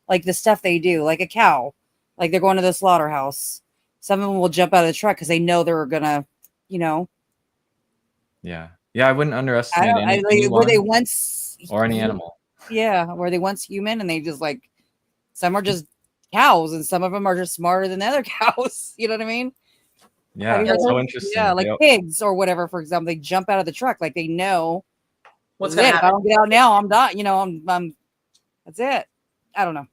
like the stuff they do, like a cow, like they're going to the slaughterhouse. Some of them will jump out of the truck because they know they're going to, Yeah. Yeah. I wouldn't underestimate any were they once or any animal. Yeah. Were they once human, and they just like, some are just cows, and some of them are just smarter than the other cows. You know what I mean? Yeah, that's so interesting. Yeah, like pigs or whatever, for example, they jump out of the truck like they know what's going to happen. If I don't get out now, I'm done. I'm that's it. I don't know.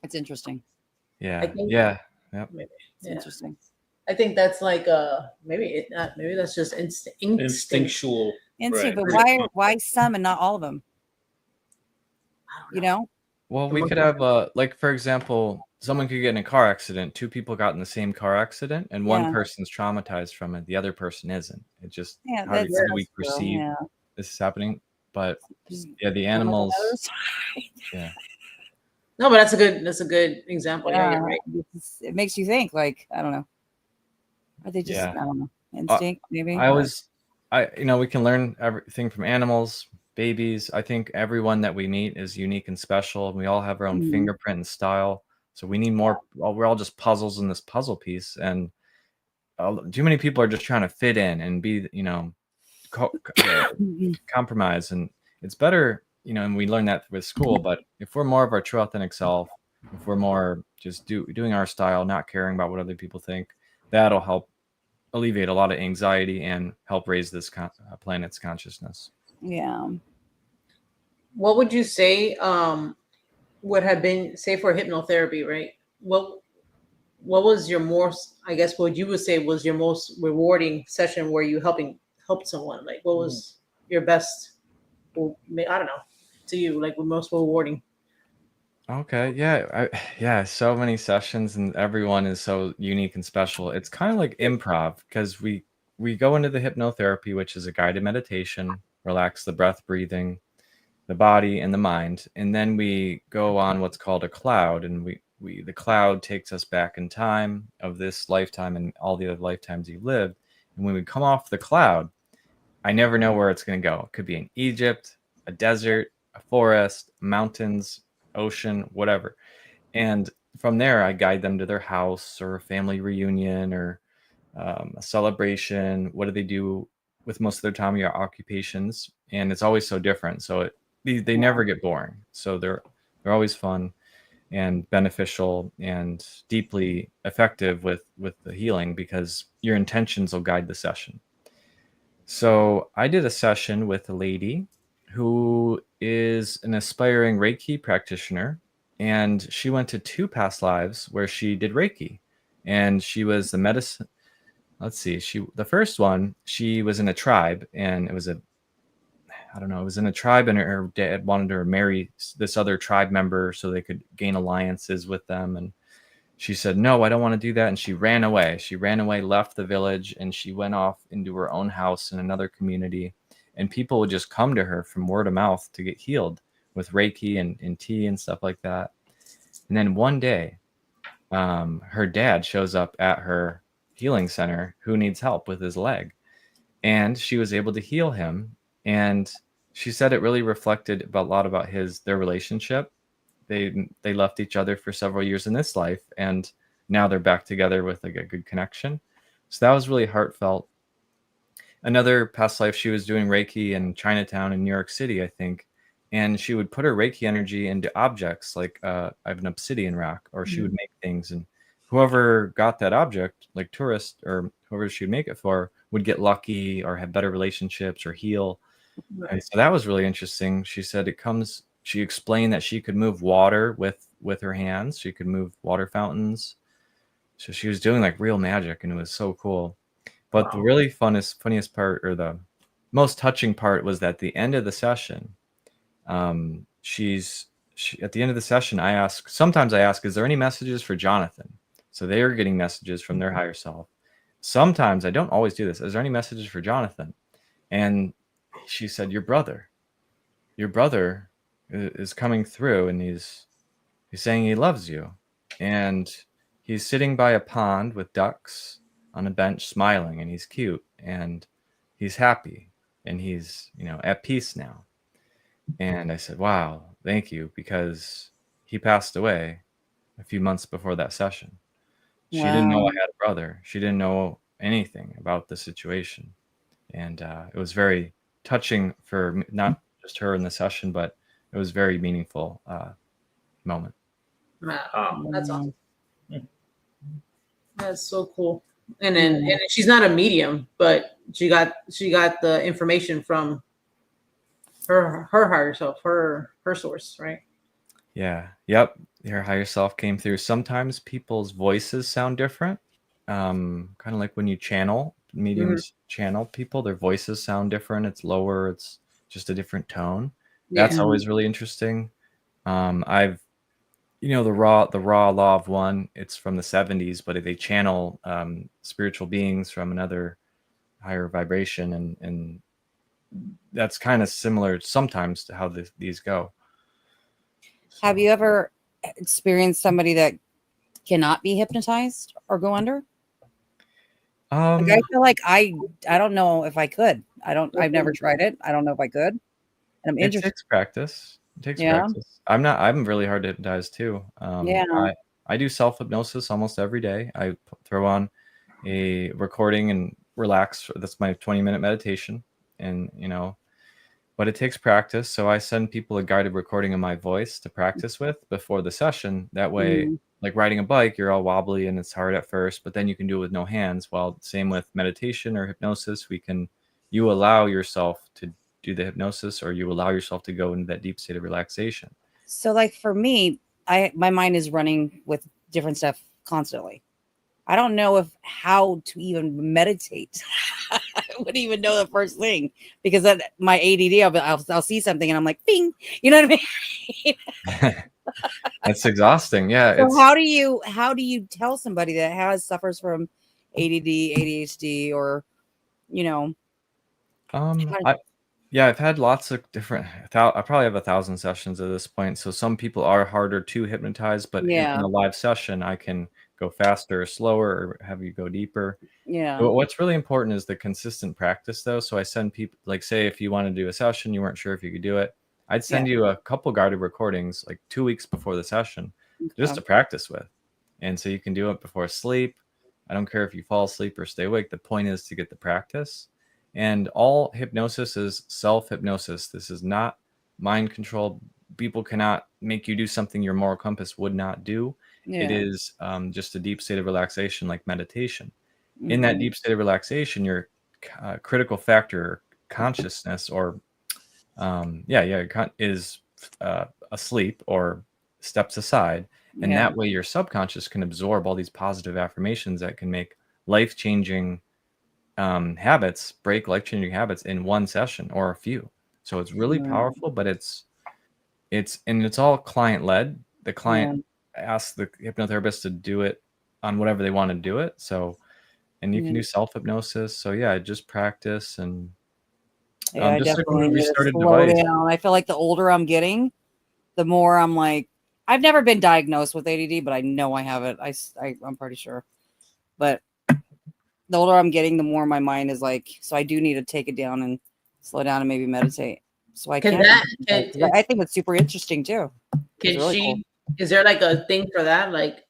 It's interesting. Yeah. Maybe. It's interesting. I think that's like maybe that's just instinctual. Instinct, but why some and not all of them? Well, we could have like, for example, someone could get in a car accident. Two people got in the same car accident, and one person's traumatized from it. The other person isn't. It just how do we perceive this is happening? But the animals. Yeah. No, but that's a good example. Yeah, you're right. It makes you think. Like, I don't know. Are they just I don't know, instinct maybe? We can learn everything from animals, babies. I think everyone that we meet is unique and special. We all have our own fingerprint and style. So we need more. We're all just puzzles in this puzzle piece, and too many people are just trying to fit in and be, compromise. And it's better, and we learn that with school. But if we're more of our true authentic self, if we're more just doing our style, not caring about what other people think, that'll help alleviate a lot of anxiety and help raise this planet's consciousness. Yeah. What would you say would have been, say, for hypnotherapy, right? What what was your most, I guess what you would say was your most rewarding session where you helped someone? Like what was your best, well, I don't know, to you, like most rewarding? Okay, yeah, so many sessions and everyone is so unique and special. It's kind of like improv because we go into the hypnotherapy, which is a guided meditation, relax the breath, breathing, the body and the mind, and then we go on what's called a cloud, and we the cloud takes us back in time of this lifetime and all the other lifetimes you lived. And when we come off the cloud, I never know where it's going to go. It could be in Egypt, a desert, a forest, mountains, ocean, whatever. And from there, I guide them to their house or a family reunion or a celebration. What do they do with most of their time? Your occupations, and it's always so different. So they never get boring. So they're always fun and beneficial and deeply effective with the healing because your intentions will guide the session. So I did a session with a lady who is an aspiring Reiki practitioner, and she went to 2 past lives where she did Reiki, and she was the medicine. Let's see, the first one, she was in a tribe, and it was it was in a tribe, and her dad wanted her to marry this other tribe member so they could gain alliances with them, and she said, no, I don't want to do that. And she ran away. She ran away, left the village, and she went off into her own house in another community. And people would just come to her from word of mouth to get healed with Reiki and tea and stuff like that. And then one day, her dad shows up at her healing center who needs help with his leg. And she was able to heal him. And she said it really reflected a lot about their relationship. They left each other for several years in this life, and now they're back together with like a good connection. So that was really heartfelt. Another past life, she was doing Reiki in Chinatown in New York City, I think, and she would put her Reiki energy into objects like I have an obsidian rock, or she would make things, and whoever got that object, like tourist or whoever she would make it for, would get lucky or have better relationships or heal. Right. And so that was really interesting. She said she explained that she could move water with her hands. She could move water fountains. So she was doing like real magic, and it was so cool. But the really funniest part, or the most touching part, was that at the end of the session, at the end of the session, sometimes I ask, is there any messages for Jonathan? So they are getting messages from their higher self. Sometimes, I don't always do this, is there any messages for Jonathan? And she said, your brother is coming through, and he's saying he loves you, and he's sitting by a pond with ducks on a bench smiling, and he's cute, and he's happy, and he's at peace now. And I said, wow, thank you, because he passed away a few months before that session. She didn't know I had a brother. She didn't know anything about the situation, and it was very touching for not just her in the session, but it was very meaningful moment. Wow, that's awesome. That's so cool. And then she's not a medium, but she got the information from her higher self, her source, right? Yeah. Yep. Her higher self came through. Sometimes people's voices sound different. Kind of like when you channel, mediums channel people, their voices sound different. It's lower. It's just a different tone. That's always really interesting. I've, the raw law of one, it's from the 70s, but they channel spiritual beings from another higher vibration. And that's kind of similar sometimes to how these go. So. Have you ever experienced somebody that cannot be hypnotized or go under? I feel like I don't know if I could. I've never tried it. I don't know if I could. And I'm interested. It takes practice. Practice. I'm really hard to hypnotize too. I do self-hypnosis almost every day. I throw on a recording and relax. That's my 20-minute meditation. And, but it takes practice. So I send people a guided recording of my voice to practice with before the session. That way, like riding a bike, you're all wobbly and it's hard at first, but then you can do it with no hands. Well, same with meditation or hypnosis, you allow yourself to do the hypnosis, or you allow yourself to go into that deep state of relaxation. So like for me, my mind is running with different stuff constantly. I don't know how to even meditate. I wouldn't even know the first thing because my ADD, I'll see something and I'm like, bing, you know what I mean? That's exhausting. Yeah. So It's how do you tell somebody that suffers from ADD, ADHD, or, you know, I've had lots of different. I probably have 1,000 sessions at this point. So some people are harder to hypnotize, but in yeah, a live session, I can go faster or slower, or have you go deeper. yeah, But what's really important is the consistent practice, though. So I send people, like, say, if you want to do a session, you weren't sure if you could do it, I'd send you a couple guided recordings like 2 weeks before the session, just to practice with. And so you can do it before sleep. I don't care if you fall asleep or stay awake. The point is to get the practice. And all hypnosis is self-hypnosis. This is not mind control. People cannot make you do something your moral compass would not do. It is just a deep state of relaxation, like meditation. In that deep state of relaxation, your critical factor consciousness, or is asleep or steps aside, and that way your subconscious can absorb all these positive affirmations that can make life-changing habits, break life-changing habits in one session or a few. So it's really powerful, but it's all client-led. The client asks the hypnotherapist to do it on whatever they want to do it. So, and you can do self-hypnosis. So yeah, just practice and I just like definitely when we need to started slow device. down. I feel like the older I'm getting, the more I'm like, I've never been diagnosed with ADD, but I know I have it. I'm pretty sure. But the older I'm getting, the more my mind is like, so I do need to take it down and slow down and maybe meditate. So I can. I think it's super interesting too. Is there like a thing for that? Like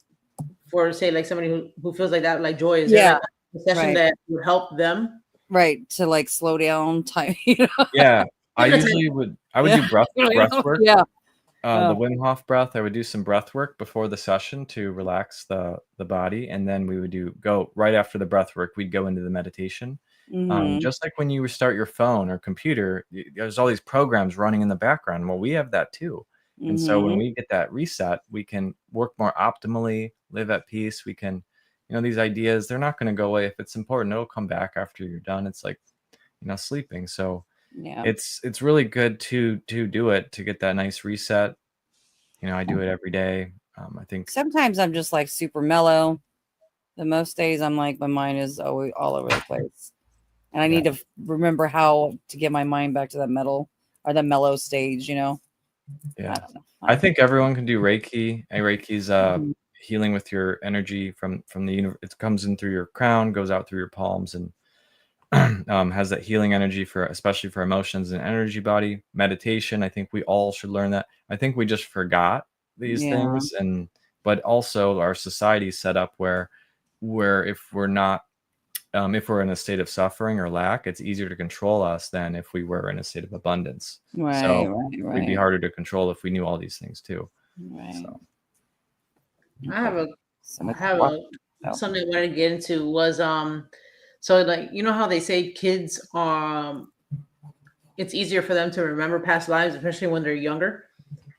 for, say, like somebody who feels like that, like Joy, is there like a session that would help them? Right. To like slow down time. You know? Yeah. I would do breath work. Yeah. The Wim Hof breath. I would do some breath work before the session to relax the body, and then we would go right after the breath work. We'd go into the meditation. Just like when you restart your phone or computer, there's all these programs running in the background. Well, we have that too, and so when we get that reset, we can work more optimally, live at peace. We can, these ideas, they're not going to go away. If it's important, it'll come back after you're done. It's like, sleeping. So it's really good to do it, to get that nice reset. I do it every day. I think sometimes I'm just like super mellow. The most days I'm like, my mind is always all over the place, and I need to remember how to get my mind back to that mellow stage. Yeah, I don't know. I think everyone can do Reiki. Reiki's healing with your energy from the universe. It comes in through your crown, goes out through your palms, and has that healing energy especially for emotions and energy body. Meditation, I think we all should learn that. I think we just forgot these things, but also our society is set up where if we're not if we're in a state of suffering or lack, it's easier to control us than if we were in a state of abundance. We'd be harder to control if we knew all these things too. So. I have something I wanted to get into was so, like, how they say kids it's easier for them to remember past lives, especially when they're younger.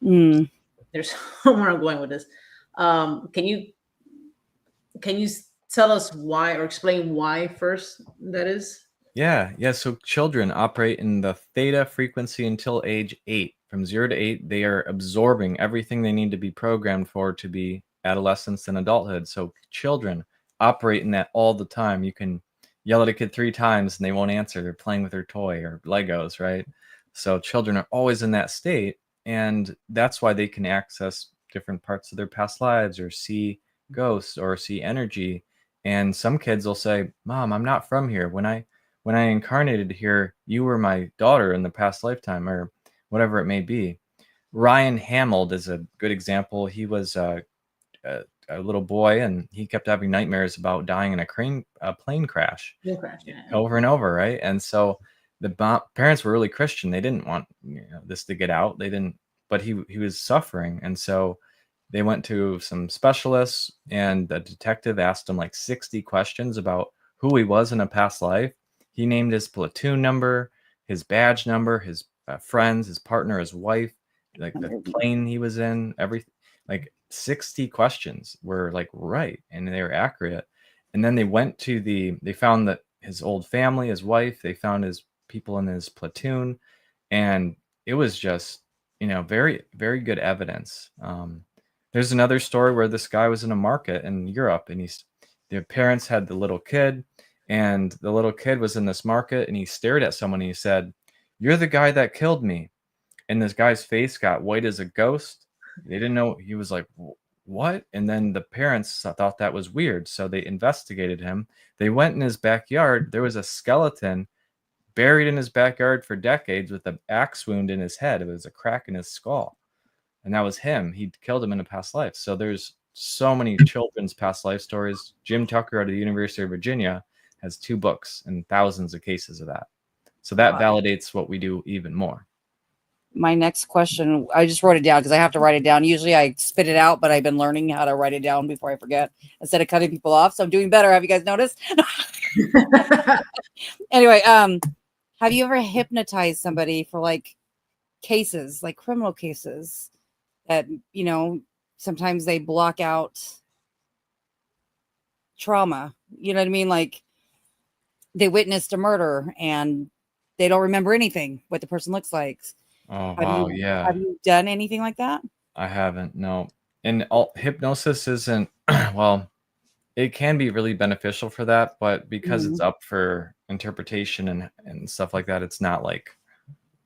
There's somewhere I'm going with this. Can you tell us why, or explain why first that is? Yeah. So children operate in the theta frequency until age 8. From 0 to 8, they are absorbing everything they need to be programmed for to be adolescence and adulthood. So children operate in that all the time. You can yell at a kid 3 times and they won't answer. They're playing with their toy or Legos, right? So children are always in that state, and that's why they can access different parts of their past lives, or see ghosts, or see energy. And some kids will say, "Mom, I'm not from here. When I incarnated here, you were my daughter in the past lifetime," or whatever it may be. Ryan Hamill is a good example. He was a little boy, and he kept having nightmares about dying in a plane crash over and over, right? And so the parents were really Christian. They didn't want this to get out. They didn't, but he was suffering, and so they went to some specialists, and the detective asked him like 60 questions about who he was in a past life. He named his platoon number, his badge number, his friends, his partner, his wife, like the plane he was in, everything. Like 60 questions were like right, and they were accurate. And then they found that his old family, his wife, they found his people in his platoon, and it was just, very, very good evidence. There's another story where this guy was in a market in Europe, and their parents had the little kid, and the little kid was in this market, and he stared at someone, and he said, "You're the guy that killed me." And this guy's face got white as a ghost. They didn't know. He was like, "What?" And then the parents thought that was weird, so they investigated him. They went in his backyard. There was a skeleton buried in his backyard for decades with an axe wound in his head. It was a crack in his skull. And that was him. He'd killed him in a past life. So there's so many children's past life stories. Jim Tucker out of the University of Virginia has 2 books and thousands of cases of that. So that validates what we do even more. My next question, I just wrote it down because I have to write it down. Usually I spit it out, but I've been learning how to write it down before I forget instead of cutting people off. So I'm doing better. Have you guys noticed? Anyway, have you ever hypnotized somebody for like cases, like criminal cases that, sometimes they block out trauma? You know what I mean? Like they witnessed a murder and they don't remember anything, what the person looks like. Oh, wow. Yeah. Have you done anything like that? I haven't. No. And hypnosis isn't, well, it can be really beneficial for that, but because it's up for interpretation and stuff like that, it's not like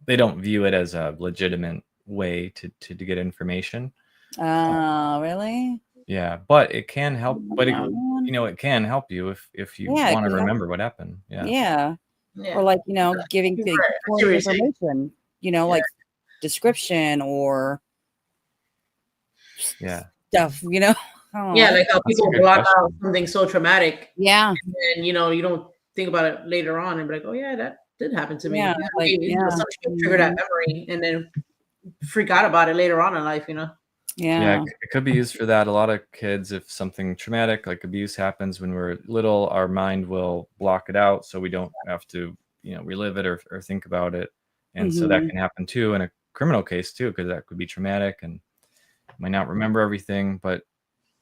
they don't view it as a legitimate way to get information. Oh, really? Yeah, but it can help. But it can help you if you want to remember what happened. Yeah. Or like giving information. Like description or stuff. Like how people block out something so traumatic. Yeah. And you don't think about it later on and be like, oh yeah, that did happen to me. Yeah, something triggered that memory and then freak out about it later on in life, Yeah. It could be used for that. A lot of kids, if something traumatic like abuse happens when we're little, our mind will block it out so we don't have to, relive it or think about it. And so that can happen too in a criminal case too, because that could be traumatic and might not remember everything. But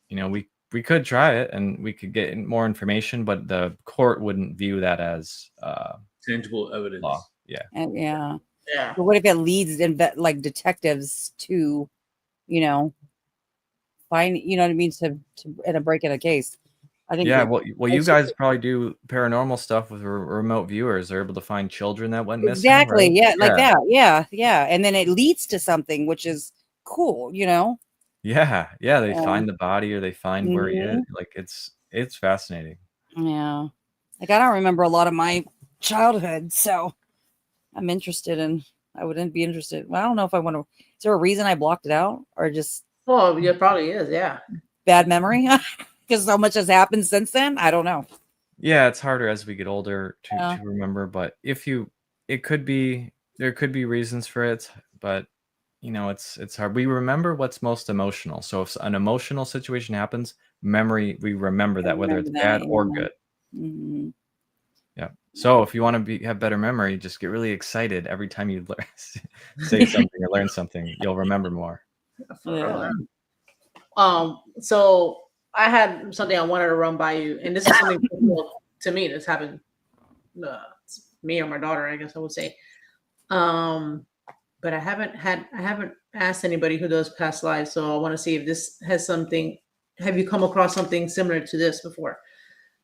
we could try it and we could get more information, but the court wouldn't view that as tangible evidence. Law. Yeah. Yeah. Yeah. But what if it leads like detectives to, find, what I mean, to in a break in a case? I think. Yeah. Well, you guys probably do paranormal stuff with remote viewers. They're able to find children that went missing. Exactly. Right? Yeah. Like that. Yeah. Yeah. And then it leads to something, which is cool, Yeah. Yeah. They find the body or they find where he is. Like it's fascinating. Yeah. Like I don't remember a lot of my childhood, so I'm interested in. I wouldn't be interested. Well, I don't know if I want to. Is there a reason I blocked it out, or just? Well, it probably is. Yeah. Bad memory, because so much has happened since then. I don't know. Yeah, it's harder as we get older to remember. But there could be reasons for it. But it's hard. We remember what's most emotional. So if an emotional situation happens, we remember that, whether it's bad or good. Mm-hmm. Yeah. So if you want to have better memory, just get really excited every time you say something or learn something. You'll remember more. Yeah. So I had something I wanted to run by you, and this is something to me that's happened. Me or my daughter, I guess I would say. But I haven't asked anybody who does past lives, so I want to see if this has something. Have you come across something similar to this before?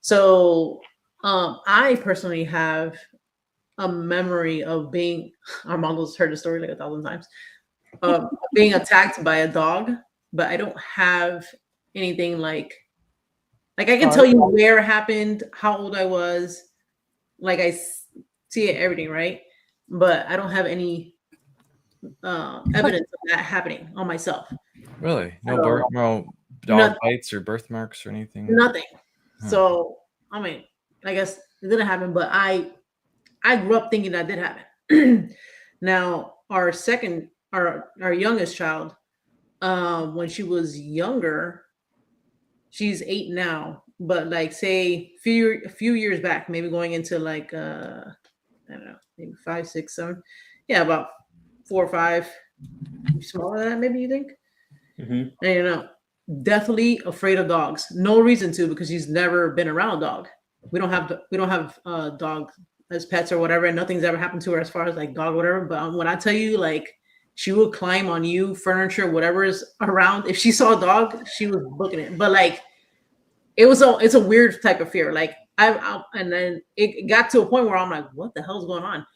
So I personally have a memory of being. Armando's heard the story like 1,000 times. Being attacked by a dog, but I don't have anything like I can tell you where it happened, how old I was, like I see it, everything, right? But I don't have any evidence of that happening on myself. Really? No dog bites or birthmarks or anything? Nothing. Huh. So I mean, I guess it didn't happen, but I grew up thinking that did happen. Now our youngest child, when she was younger, she's 8 now, but like say a few years back, maybe going into like I don't know, maybe 5, 6, 7, about 4 or 5, smaller than that, maybe you think? Mm-hmm. And deathly afraid of dogs. No reason to, because he's never been around a dog. We don't have dog as pets or whatever, and nothing's ever happened to her as far as like dog whatever. But when I tell you, like, she would climb on you, furniture, whatever is around. If she saw a dog, she was booking it. But like, it's a weird type of fear. Like and then it got to a point where I'm like, what the hell's going on?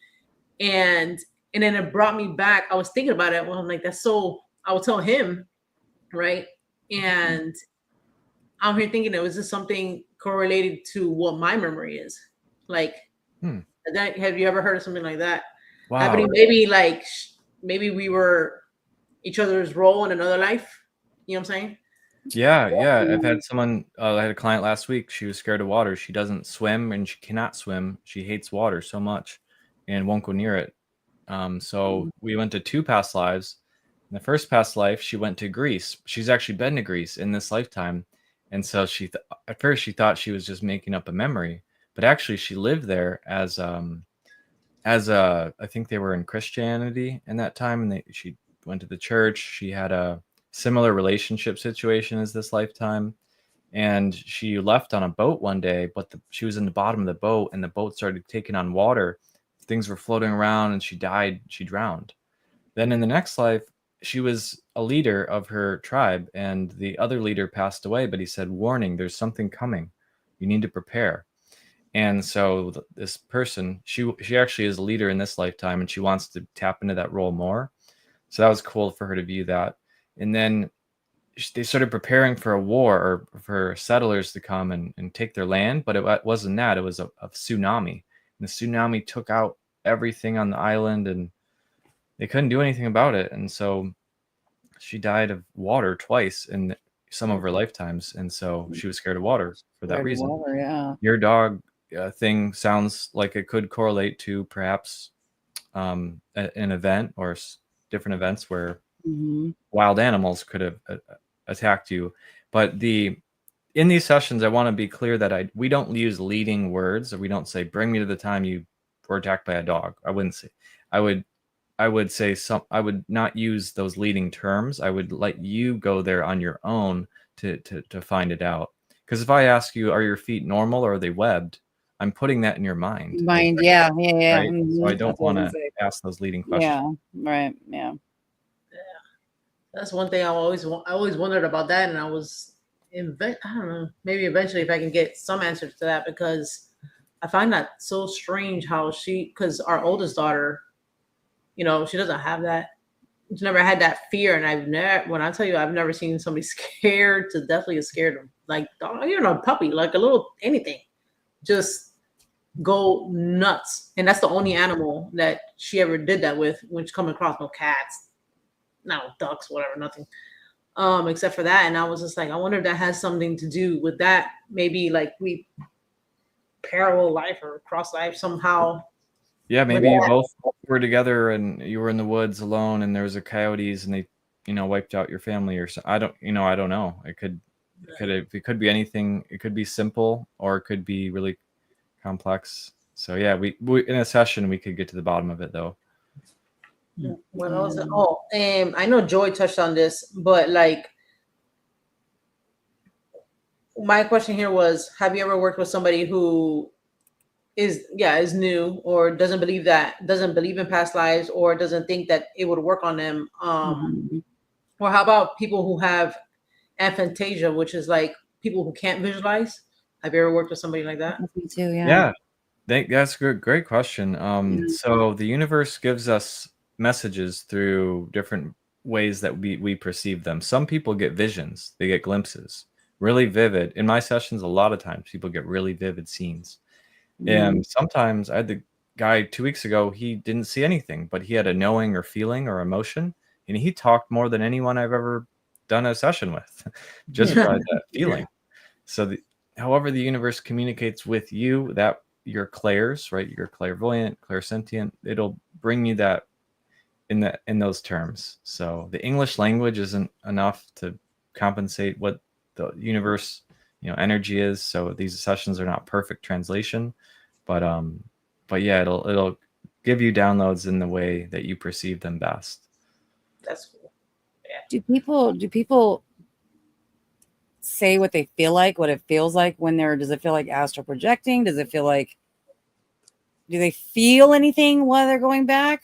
And then it brought me back. I was thinking about it. Well, I'm like, that's so. I would tell him, right? And I'm here thinking, was this something correlated to what my memory is? Like, have you ever heard of something like that? Wow. Happening, maybe we were each other's role in another life. You know what I'm saying? Yeah. I've had someone, I had a client last week. She was scared of water. She doesn't swim and she cannot swim. She hates water so much and won't go near it. So we went to 2 past lives. In the first past life, she went to Greece. She's actually been to Greece in this lifetime. And so at first she thought she was just making up a memory, but actually she lived there as I think they were in Christianity in that time. And she went to the church. She had a similar relationship situation as this lifetime. And she left on a boat one day, but she was in the bottom of the boat and the boat started taking on water. Things were floating around and she died. She drowned. Then in the next life, she was a leader of her tribe and the other leader passed away, but he said, warning, there's something coming. You need to prepare. And so this person, she actually is a leader in this lifetime and she wants to tap into that role more. So that was cool for her to view that. And then they started preparing for a war or for settlers to come and take their land. But it wasn't that. It was a tsunami. And the tsunami took out everything on the island and they couldn't do anything about it. And so she died of water twice in some of her lifetimes. And so she was scared of water for that reason. Water, yeah. Your dog thing sounds like it could correlate to perhaps an event or different events where wild animals could have attacked you. But in these sessions, I want to be clear that we don't use leading words, or we don't say, bring me to the time you were attacked by a dog. I wouldn't say. I would say I would not use those leading terms. I would let you go there on your own to find it out. Because if I ask you, are your feet normal or are they webbed? I'm putting that in your mind. Yeah. Right? So I don't want to ask those leading questions. Yeah, right. Yeah. That's one thing I always wondered about that, and I don't know, maybe eventually if I can get some answers to that, because I find that so strange how because our oldest daughter, she doesn't have that. She's never had that fear, and when I tell you, I've never seen somebody scared to deathly get scared of, like, a puppy, like a little anything, just go nuts. And that's the only animal that she ever did that with, when she come across. No cats, no ducks, whatever, nothing, except for that. And I was just like, I wonder if that has something to do with that. Maybe like we parallel life or cross life somehow. Yeah, maybe you both were together and you were in the woods alone and there was a coyotes and they, wiped out your family or so. I don't know. It could be anything. It could be simple or it could be really complex. So yeah, we in a session we could get to the bottom of it though. What else? I know Joy touched on this, but like, my question here was, have you ever worked with somebody who is new or doesn't believe in past lives, or doesn't think that it would work on them? Or how about people who have aphantasia, which is like people who can't visualize? Have you ever worked with somebody like that? Me too. Yeah. Yeah. That's a great question. So the universe gives us messages through different ways that we perceive them. Some people get visions, they get glimpses, really vivid. In my sessions, a lot of times people get really vivid scenes. And sometimes I had the guy 2 weeks ago, he didn't see anything, but he had a knowing or feeling or emotion. And he talked more than anyone I've ever done a session with, just by that feeling. So however the universe communicates with you, that you're clairs, right? You're clairvoyant, clairsentient. It'll bring you that in those terms. So the English language isn't enough to compensate what the universe, energy is. So these sessions are not perfect translation, but yeah, it'll give you downloads in the way that you perceive them best. That's cool. Yeah. Do people say what they feel like, what it feels like when they're, does it feel like astral projecting? Does it feel like, do they feel anything while they're going back?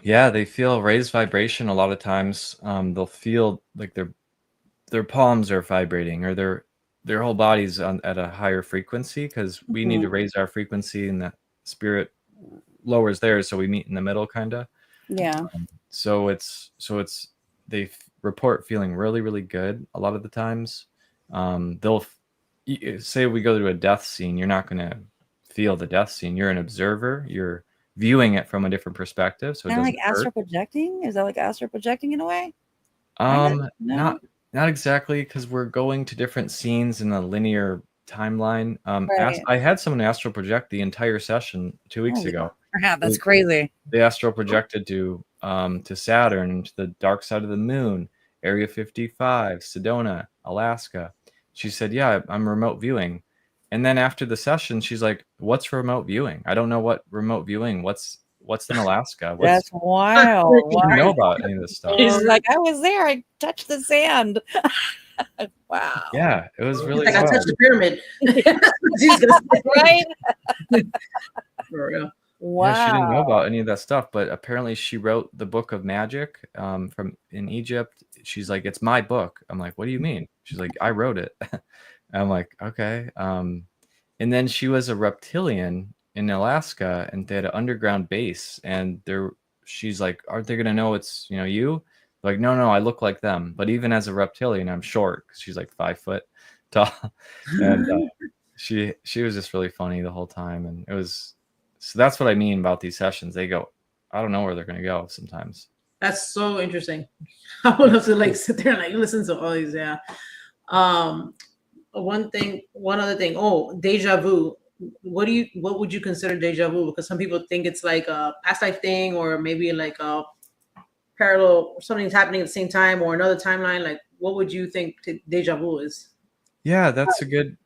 Yeah, they feel raised vibration a lot of times. They'll feel like their palms are vibrating, or their whole body's at a higher frequency, because we need to raise our frequency, and the spirit lowers theirs, so we meet in the middle, kind of. Yeah. So it's they report feeling really, really good a lot of the times. They'll say we go to a death scene, you're not going to feel the death scene. You're an observer. You're viewing it from a different perspective. So it doesn't like astral hurt. projecting? Is that like astral projecting in a way? No. No. Not exactly, because we're going to different scenes in a linear timeline. Right. I had someone astral project the entire session 2 weeks ago. Yeah, that's crazy. They astral projected to Saturn, to the dark side of the moon, Area 55, Sedona, Alaska. She said, "Yeah, I'm remote viewing." And then after the session, she's like, "What's remote viewing? I don't know what remote viewing. What's in Alaska? That's wild. I didn't know about any of this stuff." She's like, I was there. I touched the sand. Wow. Yeah, it was really like I wild. touched the pyramid. Right? For real. Wow. Yeah, she didn't know about any of that stuff, but apparently she wrote the book of magic from in Egypt. She's like, "It's my book." I'm like, "What do you mean?" She's like, "I wrote it." I'm like, "Okay." And then she was a reptilian in Alaska, and they had an underground base, and she's like, "Aren't they gonna know it's you?" Like, no, I look like them. But even as a reptilian, I'm short, because she's like 5 foot tall, and she was just really funny the whole time, and it was. So that's what I mean about these sessions. They go, I don't know where they're going to go sometimes. That's so interesting. I would love to like sit there and like listen to all these. Yeah. One other thing. Oh, deja vu. What would you consider deja vu? Because some people think it's like a past life thing, or maybe like a parallel, something's happening at the same time, or another timeline. Like, what would you think deja vu is? Yeah, that's a good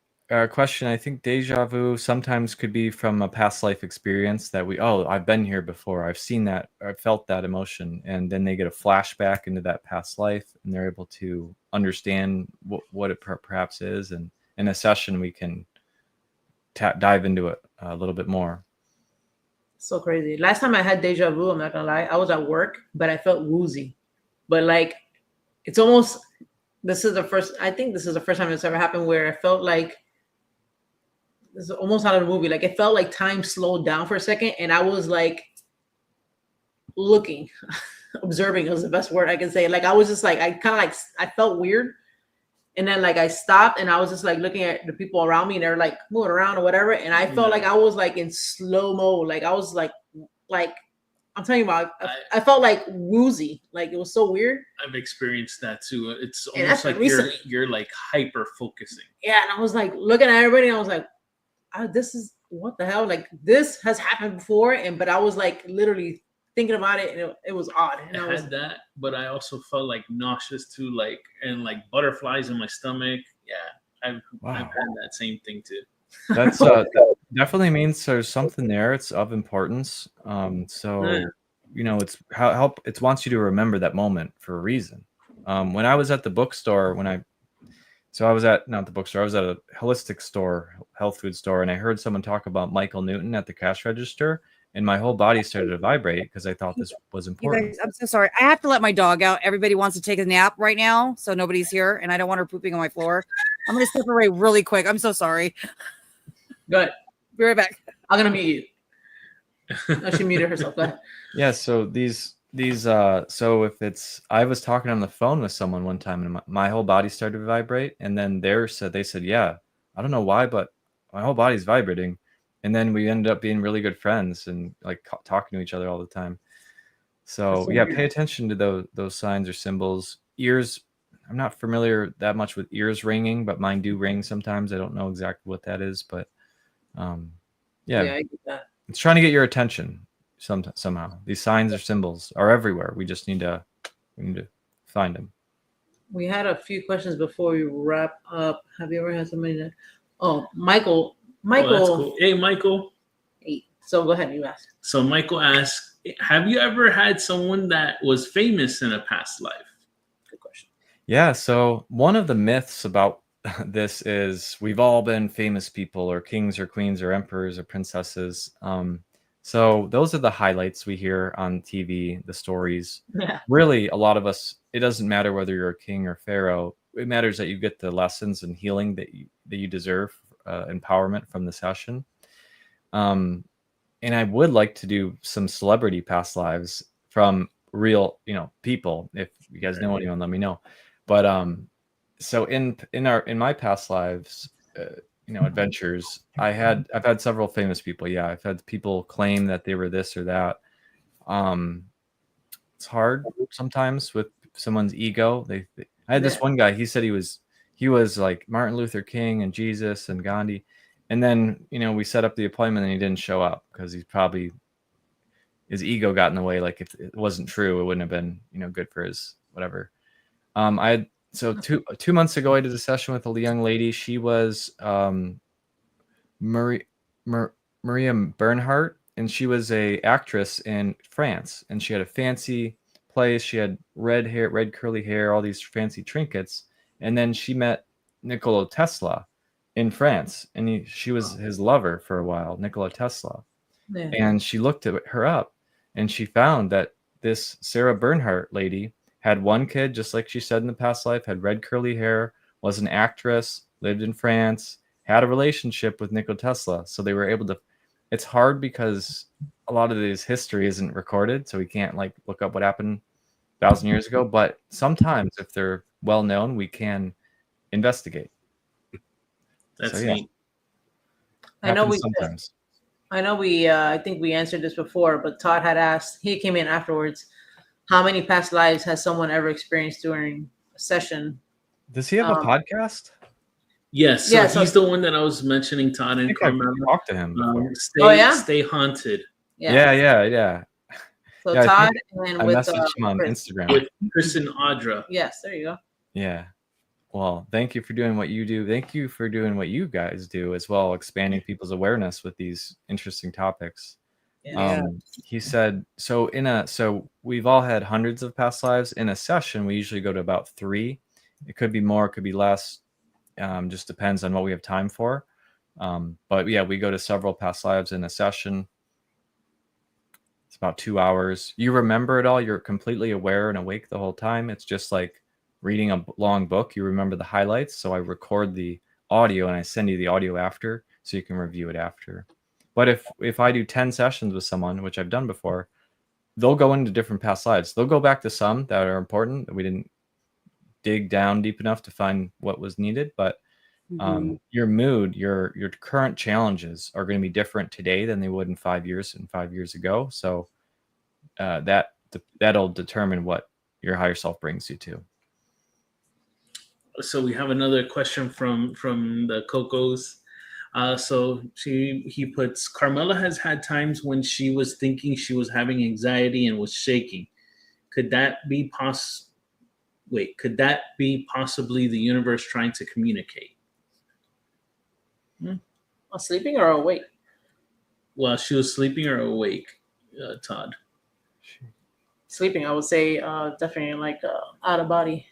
question. I think deja vu sometimes could be from a past life experience that I've been here before. I've seen that, or I've felt that emotion. And then they get a flashback into that past life, and they're able to understand what it perhaps is. And in a session, we can dive into it a little bit more. So crazy. Last time I had deja vu, I'm not gonna lie, I was at work, but I felt woozy. But like, it's almost, I think this is the first time it's ever happened where I felt like, this is almost out of the movie. Like, it felt like time slowed down for a second, and I was like looking, observing is the best word I can say. Like, I was just like, I felt weird. And then like I stopped, and I was just like looking at the people around me, and they're like moving around or whatever. And I felt like I was like in slow mo. Like I was like I'm telling you about, I felt like woozy. Like, it was so weird. I've experienced that too. It's almost like you're like hyper focusing. Yeah, and I was like looking at everybody, and I was like, this is what the hell? Like, this has happened before, but I was like literally thinking about it, and it was odd. And I had that, but I also felt like nauseous too, like, and like butterflies in my stomach. Yeah, I've had that same thing too. That's definitely means there's something there. It's of importance. It's it wants you to remember that moment for a reason. When I was at the bookstore, I was at not the bookstore, I was at a holistic store, health food store, and I heard someone talk about Michael Newton at the cash register, and my whole body started to vibrate because I thought this was important. You guys, I'm so sorry. I have to let my dog out. Everybody wants to take a nap right now, so nobody's here, and I don't want her pooping on my floor. I'm going to step away really quick. I'm so sorry. Good. Be right back. I'm going to mute you. No, she muted herself. Go ahead. Yeah, so so if it's, I was talking on the phone with someone one time, and my whole body started to vibrate, and then they said, yeah, I don't know why, but my whole body's vibrating. And then we ended up being really good friends and like talking to each other all the time. So yeah, pay attention to those signs or symbols. Ears, I'm not familiar that much with ears ringing, but mine do ring sometimes. I don't know exactly what that is, but yeah, I get that. It's trying to get your attention somehow. These signs or symbols are everywhere. We just need to find them. We had a few questions before we wrap up. Have you ever had somebody that? Oh, Michael. Oh, that's cool. Hey, Michael. Hey. So go ahead. You ask. So Michael asks, have you ever had someone that was famous in a past life? Good question. Yeah, so one of the myths about this is we've all been famous people or kings or queens or emperors or princesses. So those are the highlights we hear on TV, the stories. Yeah. Really, a lot of us, it doesn't matter whether you're a king or pharaoh. It matters that you get the lessons and healing that you deserve, empowerment from the session. And I would like to do some celebrity past lives from real, people. If you guys know anyone, let me know. But so in my past lives, adventures, I've had several famous people. Yeah, I've had people claim that they were this or that. It's hard sometimes with someone's ego. I had this one guy. He said he was like Martin Luther King and Jesus and Gandhi, and then we set up the appointment and he didn't show up because his ego got in the way. Like if it wasn't true, it wouldn't have been good for his whatever. I had so 2 months ago I did a session with a young lady. She was Maria Bernhardt, and she was a actress in France, and she had a fancy place. She had red curly hair, all these fancy trinkets, and then she met Nikola Tesla in France, and she was his lover for a while, Nikola Tesla. Yeah. And she looked at her up, and she found that this Sarah Bernhardt lady had one kid, just like she said in the past life, had red curly hair, was an actress, lived in France, had a relationship with Nikola Tesla. So they were able to. It's hard because a lot of this history isn't recorded, so we can't look up what happened 1,000 years ago. But sometimes, if they're well known, we can investigate. That's neat. I know sometimes. I think we answered this before, but Todd had asked. He came in afterwards. How many past lives has someone ever experienced during a session? Does he have a podcast? Yes, so he's the one that I was mentioning, Todd and Carmela. Talked to him before. Stay Haunted. Yeah. So Todd and I with messaged him on Instagram. With Chris and Audra. Yes, there you go. Yeah. Well, thank you for doing what you do. Thank you for doing what you guys do as well, expanding people's awareness with these interesting topics. Yeah. He said, so we've all had hundreds of past lives. In a session, we usually go to about 3. It could be more, it could be less. Just depends on what we have time for. But yeah, we go to several past lives in a session. It's about 2 hours. You remember it all. You're completely aware and awake the whole time. It's just like reading a long book. You remember the highlights. So I record the audio and I send you the audio after so you can review it after. But if I do 10 sessions with someone, which I've done before, they'll go into different past lives. They'll go back to some that are important that we didn't dig down deep enough to find what was needed. But your mood, your current challenges are going to be different today than they would in 5 years and 5 years ago. So that'll determine what your higher self brings you to. So we have another question from the Cocos. So he puts, Carmela has had times when she was thinking she was having anxiety and was shaking. Could that be possibly the universe trying to communicate? Sleeping or awake? Well, she was sleeping or awake, Todd? Sleeping, I would say definitely out of body.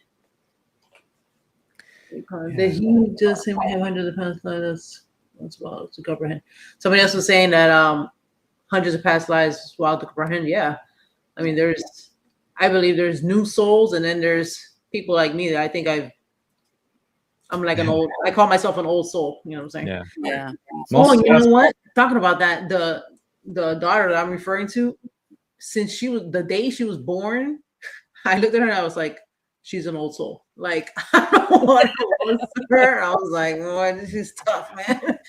Did he just say we have hundreds of past lives? That's wild to comprehend. Somebody else was saying that hundreds of past lives is wild to comprehend. Yeah. I mean, I believe there's new souls, and then there's people like me that I think I'm like I call myself an old soul. You know what I'm saying? Yeah. Oh, you know what? Talking about that, the daughter that I'm referring to, since the day she was born, I looked at her and I was like, she's an old soul. Like, I don't know what it was to her. I was like, boy, she's tough, man.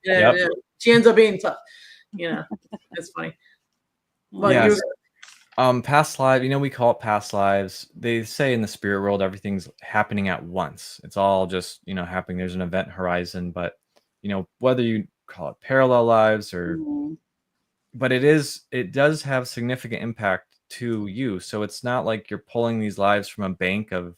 Yeah. She ends up being tough. It's funny. But yes. Past life, we call it past lives. They say in the spirit world, everything's happening at once. It's all just, happening. There's an event horizon, but, whether you call it parallel lives or, but it does have significant impact to you. So it's not like you're pulling these lives from a bank of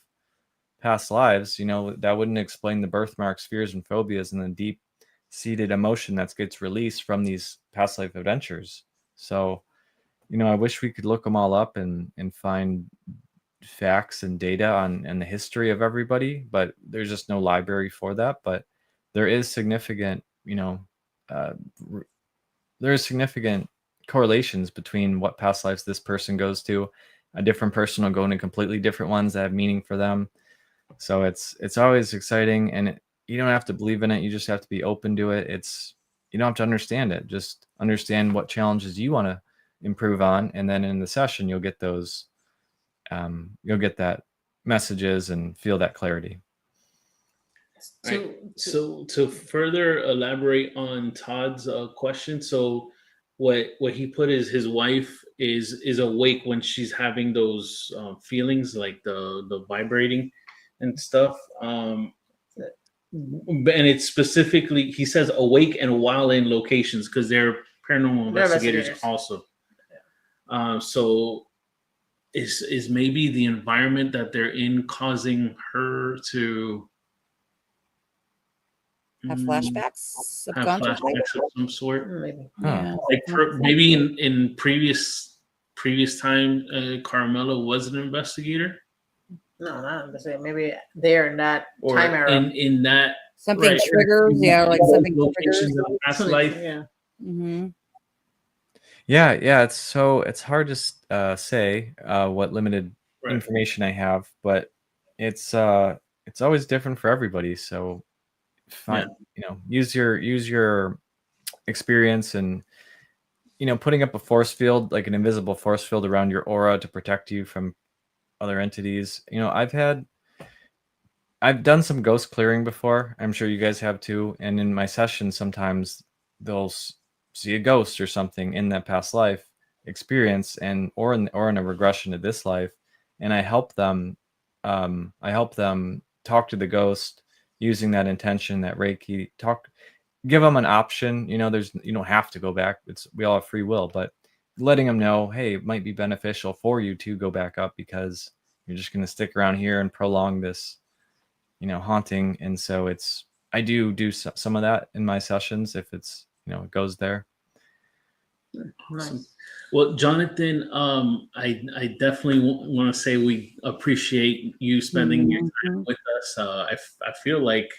past lives. That wouldn't explain the birthmarks, fears, and phobias and the deep-seated emotion that gets released from these past life adventures. So, I wish we could look them all up and find facts and data on and the history of everybody, but there's just no library for that. But there is significant, there is significant correlations between what past lives this person goes to. A different person will go into completely different ones that have meaning for them. So it's always exciting, and you don't have to believe in it. You just have to be open to it. You don't have to understand it. Just understand what challenges you want to improve on, and then in the session you'll get those. You'll get that messages and feel that clarity. Right. So to further elaborate on Todd's question, so what he put is his wife is awake when she's having those feelings, like the vibrating and stuff. And it's specifically, he says, awake and while in locations, because they're paranormal investigators also. So is maybe the environment that they're in causing her to have flashbacks, have flashbacks of some sort? Maybe. Yeah. Like maybe in previous time, Carmela was an investigator. No, not necessarily. Maybe they're in that Or time era. in that Something right, triggers, yeah, like something triggers. locations of past life. Yeah. Mm-hmm. Yeah. It's hard to say what limited information I have, but it's always different for everybody. So use your experience, and putting up a force field, like an invisible force field around your aura to protect you from other entities. I've done some ghost clearing before. I'm sure you guys have too. And in my sessions, sometimes they'll see a ghost or something in that past life experience, or in a regression to this life, and I help them talk to the ghost using that intention, that Reiki give them an option. You don't have to go back. We all have free will, but letting them know, hey, it might be beneficial for you to go back up, because you're just going to stick around here and prolong this, haunting. And so I do some of that in my sessions if it's, it goes there. Nice. Well, Jonathan, I definitely want to say we appreciate you spending your time with us. I feel like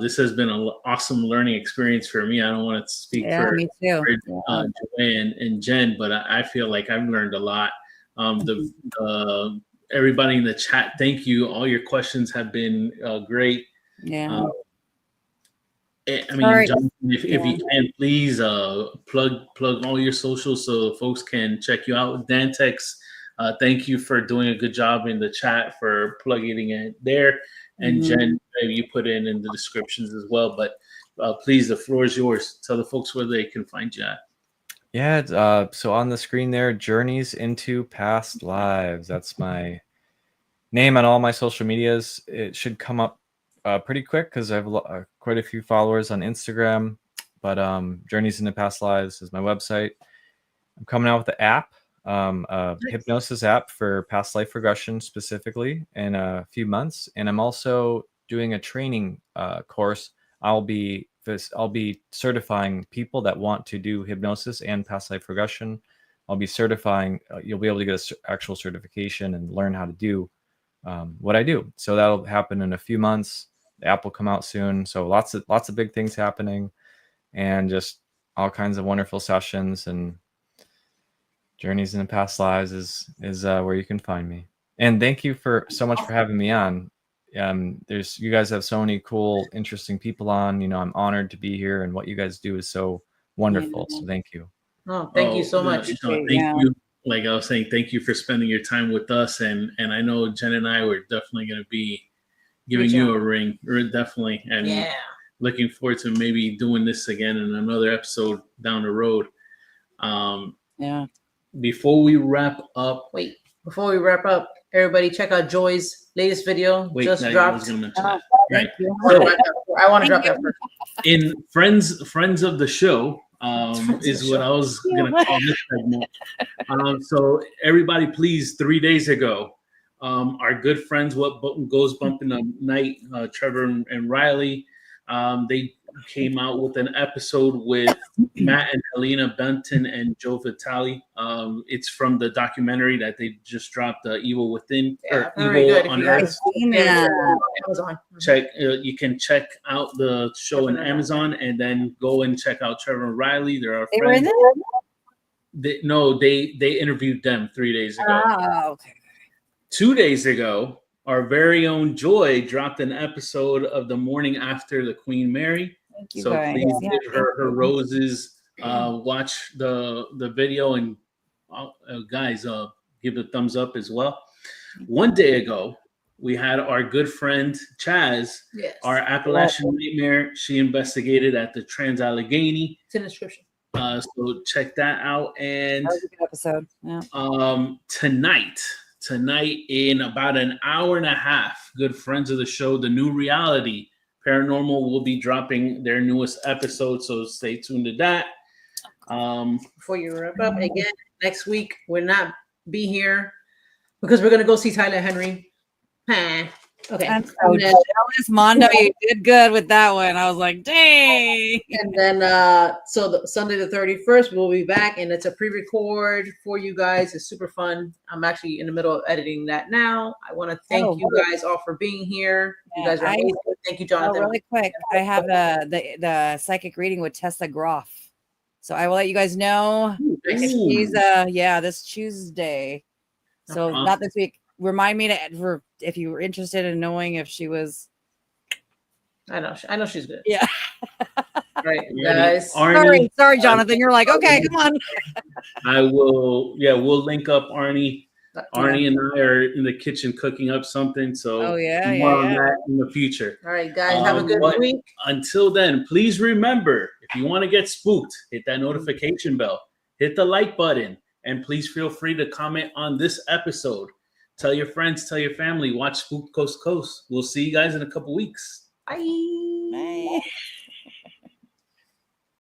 this has been an awesome learning experience for me. I don't want to speak for me too. Joanne and Jen, but I feel like I've learned a lot. Everybody in the chat, thank you. All your questions have been great. Yeah. I mean, Jonathan, if you can, please plug all your socials so folks can check you out. Dantex, thank you for doing a good job in the chat for plugging it there. And Jen, maybe you put in the descriptions as well. But please, the floor is yours. Tell the folks where they can find you at. Yeah, so on the screen there, Journeys into Past Lives. That's my name on all my social medias. It should come up pretty quick because I have quite a few followers on Instagram. But Journeys into Past Lives is my website. I'm coming out with the app, a hypnosis app for past life regression specifically in a few months. And I'm also doing a training course. I'll be certifying people that want to do hypnosis and past life regression. I'll be certifying. You'll be able to get an actual certification and learn how to do what I do. So that'll happen in a few months. The app will come out soon. So lots of big things happening, and just all kinds of wonderful sessions. And Journeys into Past Lives is where you can find me. And thank you so much for having me on. You guys have so many cool, interesting people on. I'm honored to be here, and what you guys do is so wonderful. So thank you. Oh, thank you so much. Thank you. Like I was saying, thank you for spending your time with us. And I know Jen and I were definitely going to be giving you a ring, definitely. And looking forward to maybe doing this again in another episode down the road. Before we wrap up. Before we wrap up, everybody check out Joy's latest video. Just dropped. Right. I want to drop that first. In friends of the show is what I was gonna call this segment. So everybody, please, 3 days ago, our good friends, What Goes Bump in the Night, Trevor and Riley, they came out with an episode with Matt and Helena Benton and 𝗍𝗶𝗘𝗀. It's from the documentary that they just dropped, Evil Within, or very Evil good. on If you Earth. guys Amazon. Check. You can check out the show on Amazon, and then go and check out Trevor and Riley. They're our They were in friends. there? They interviewed them 3 days ago. Oh, okay. 2 days ago, our very own Joy dropped an episode of the morning after the Queen Mary. Thank you, So guys. please give her roses. Watch the video, and guys, give a thumbs up as well. 1 day ago, we had our good friend Chaz, our Appalachian Nightmare. She investigated at the Trans-Allegheny. It's in the description. So check that out. And That was a good episode. Yeah. Tonight in about an hour and a half, good friends of the show, The New Reality Paranormal will be dropping their newest episode, so stay tuned to that. Before you wrap up, again, next week we'll not be here because we're gonna go see Tyler Henry. Okay. I'm so jealous, Mondo. You did good with that one. I was like, dang. And then so Sunday the 31st we'll be back, and it's a pre-record for you guys. It's super fun. I'm actually in the middle of editing that now. I want to thank you guys all for being here. You guys are amazing. Thank you, Jonathan. Really quick, I have the psychic reading with Tessa Groff, so I will let you guys know. She's this Tuesday, so not this week. Remind me if you were interested in knowing if she was. I know she's good. Yeah. Right, guys. Arnie, sorry, Jonathan. You're like, okay, come on. I will. Yeah, we'll link up Arnie. Arnie and I are in the kitchen cooking up something. So more on that in the future. All right, guys. Have a good week. Until then, please remember, if you want to get spooked, hit that notification bell, hit the like button, and please feel free to comment on this episode. Tell your friends, tell your family, watch Spooked Coast to Coast. We'll see you guys in a couple weeks. Bye. Bye.